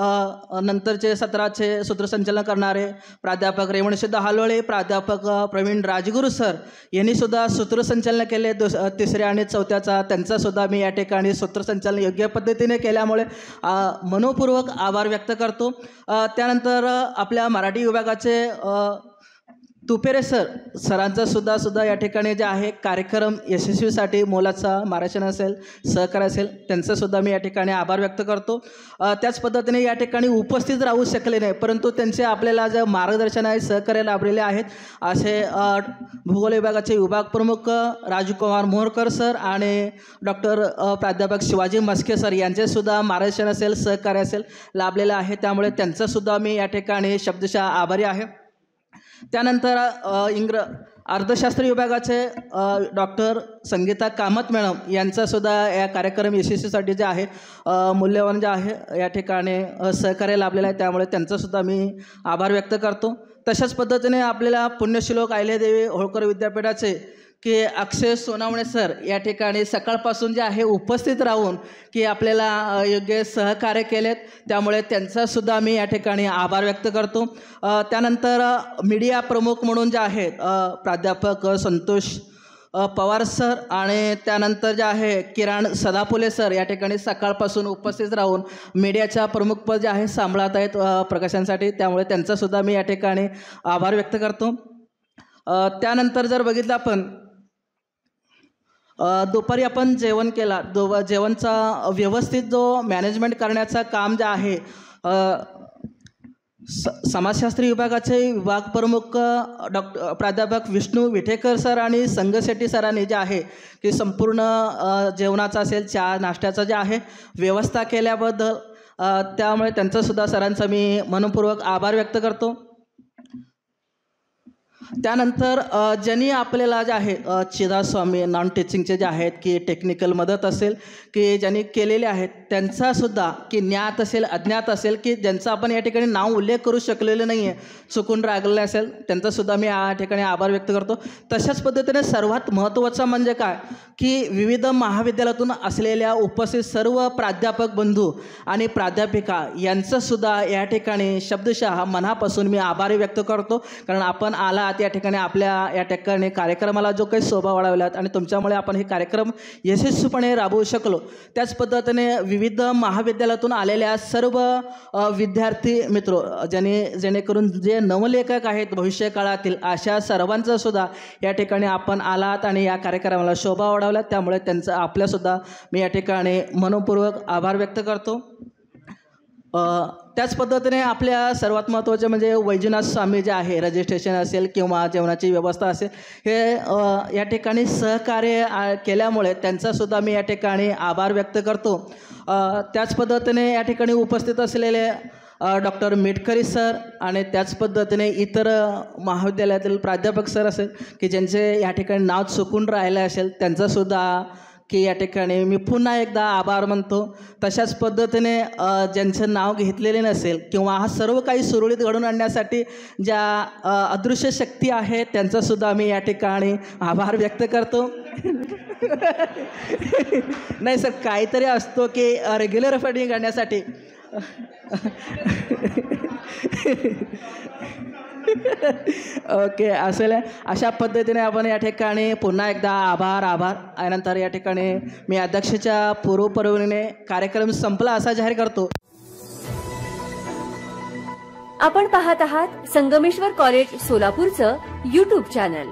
नंतरचे सत्राचे सूत्रसंचालन करणारे प्राध्यापक रेवणसिद्ध हालोळे, प्राध्यापक प्रवीण राजगुरू सर यांनीसुद्धा सूत्रसंचालन केले तिसऱ्या आणि चौथ्याचा. त्यांचासुद्धा मी या ठिकाणी सूत्रसंचालन योग्य पद्धतीने केल्यामुळे मनोपूर्वक आभार व्यक्त करतो. त्यानंतर आपल्या मराठी विभागाचे तुपेरे सरांचा सुद्धा या ठिकाणी जे आहे कार्यक्रम यशस्वीसाठी मोलाचा मार्गदर्शन असेल, सहकार्य असेल, त्यांचासुद्धा मी या ठिकाणी आभार व्यक्त करतो. त्याच पद्धतीने या ठिकाणी उपस्थित राहू शकले नाही, परंतु त्यांचे आपल्याला जे मार्गदर्शन आहे, सहकार्य लाभलेले आहेत असे भूगोल विभागाचे विभाग प्रमुख राजकुमार मोहरकर सर आणि डॉक्टर प्राध्यापक शिवाजी मस्के सर यांचेसुद्धा मार्गदर्शन असेल, सहकार्य असेल लाभलेलं आहे. त्यामुळे त्यांचासुद्धा मी या ठिकाणी शब्दशः आभारी आहे. त्यानंतर अर्थशास्त्र विभागाचे डॉक्टर संगीता कामत मॅडम यांचासुद्धा या कार्यक्रम यशस्वीसाठी जे आहे मूल्यवान जे आहे या ठिकाणी सहकार्य लाभलेलं आहे. त्यामुळे त्यांचासुद्धा मी आभार व्यक्त करतो. तशाच पद्धतीने आपल्याला पुण्यश्लोक अहिल्यादेवी होळकर विद्यापीठाचे की अक्षय सोनावणे सर या ठिकाणी सकाळपासून जे आहे उपस्थित राहून की आपल्याला योग्य सहकार्य केलेत, त्यामुळे त्यांचासुद्धा मी या ठिकाणी आभार व्यक्त करतो. त्यानंतर मीडिया प्रमुख म्हणून जे आहेत प्राध्यापक संतोष पवार सर आणि त्यानंतर जे आहे किरण सदाफुले सर या ठिकाणी सकाळपासून उपस्थित राहून मीडियाच्या प्रमुखपद जे आहे सांभाळत आहेत प्रकाशनासाठी, त्यामुळे त्यांचासुद्धा मी या ठिकाणी आभार व्यक्त करतो. त्यानंतर जर बघितलं आपण दुपारी आपण जेवण केला, जेवणचा व्यवस्थित जो मॅनेजमेंट करण्याचं काम जे आहे समाजशास्त्री विभागाचे विभाग प्रमुख प्राध्यापक विष्णू विठेकर सर आणि संगशेट्टी सरांनी जे आहे की संपूर्ण जेवणाचा असेल, चहा नाश्त्याचं जे आहे व्यवस्था केल्याबद्दल त्यामुळे त्यांचासुद्धा सरांचा मी मनपूर्वक आभार व्यक्त करतो. त्यानंतर ज्यांनी आपल्याला जे आहे चिदास्वामी नॉन टीचिंगचे जे आहेत की टेक्निकल मदत असेल की ज्यांनी केलेले आहेत त्यांचासुद्धा की ज्ञात असेल अज्ञात असेल की ज्यांचा आपण या ठिकाणी नाव उल्लेख करू शकलेलं नाही आहे, चुकून रागलेलं असेल, त्यांचासुद्धा मी या ठिकाणी आभार व्यक्त करतो. तशाच पद्धतीने सर्वात महत्त्वाचं म्हणजे काय की विविध महाविद्यालयातून असलेल्या उपस्थित सर्व प्राध्यापक बंधू आणि प्राध्यापिका यांचंसुद्धा या ठिकाणी शब्दशः मनापासून मी आभारी व्यक्त करतो. कारण आपण आलात या ठिकाणी, आपल्या या ठिकाणी कार्यक्रमाला जो काही शोभा वाढवल्यात आणि तुमच्यामुळे आपण हे कार्यक्रम यशस्वीपणे राबवू शकलो. त्याच पद्धतीने विविध महाविद्यालयातून आलेल्या सर्व विद्यार्थी मित्र जेणेकरून जे नवलेखक आहेत भविष्य काळातील अशा सर्वांचा सुद्धा या ठिकाणी आपण आलात आणि या कार्यक्रमाला शोभा वाढवल्यात, त्यामुळे त्यांचं आपल्यासुद्धा मी या ठिकाणी मनपूर्वक आभार व्यक्त करतो. त्याच पद्धतीने आपल्या सर्वात महत्त्वाचे म्हणजे वैजनाथ स्वामी जे आहे रजिस्ट्रेशन असेल किंवा जेवणाची व्यवस्था असेल हे या ठिकाणी सहकार्य केल्यामुळे त्यांचासुद्धा मी या ठिकाणी आभार व्यक्त करतो. त्याच पद्धतीने या ठिकाणी उपस्थित असलेले डॉक्टर मेटकरी सर आणि त्याच पद्धतीने इतर महाविद्यालयातील प्राध्यापक सर असेल की ज्यांचे या ठिकाणी नाव चुकून राहिलं असेल त्यांचासुद्धा की या ठिकाणी मी पुन्हा एकदा आभार मानतो. तशाच पद्धतीने ज्यांचं नाव घेतलेले नसेल किंवा हा सर्व काही सुरळीत घडवून आणण्यासाठी ज्या अदृश्य शक्ती आहेत त्यांचासुद्धा मी या ठिकाणी आभार व्यक्त करतो. नाही सर, काहीतरी असतो की रेग्युलर फंडिंग करण्यासाठी ओके असेल. अशा पद्धतीने आपण या ठिकाणी पुन्हा एकदा आभार यानंतर या ठिकाणी मी अध्यक्षाच्या पूर्वपरवानगीने कार्यक्रम संपला असा जाहीर करतो. आपण पाहत आहात संगमेश्वर कॉलेज सोलापूरचं YouTube चॅनल.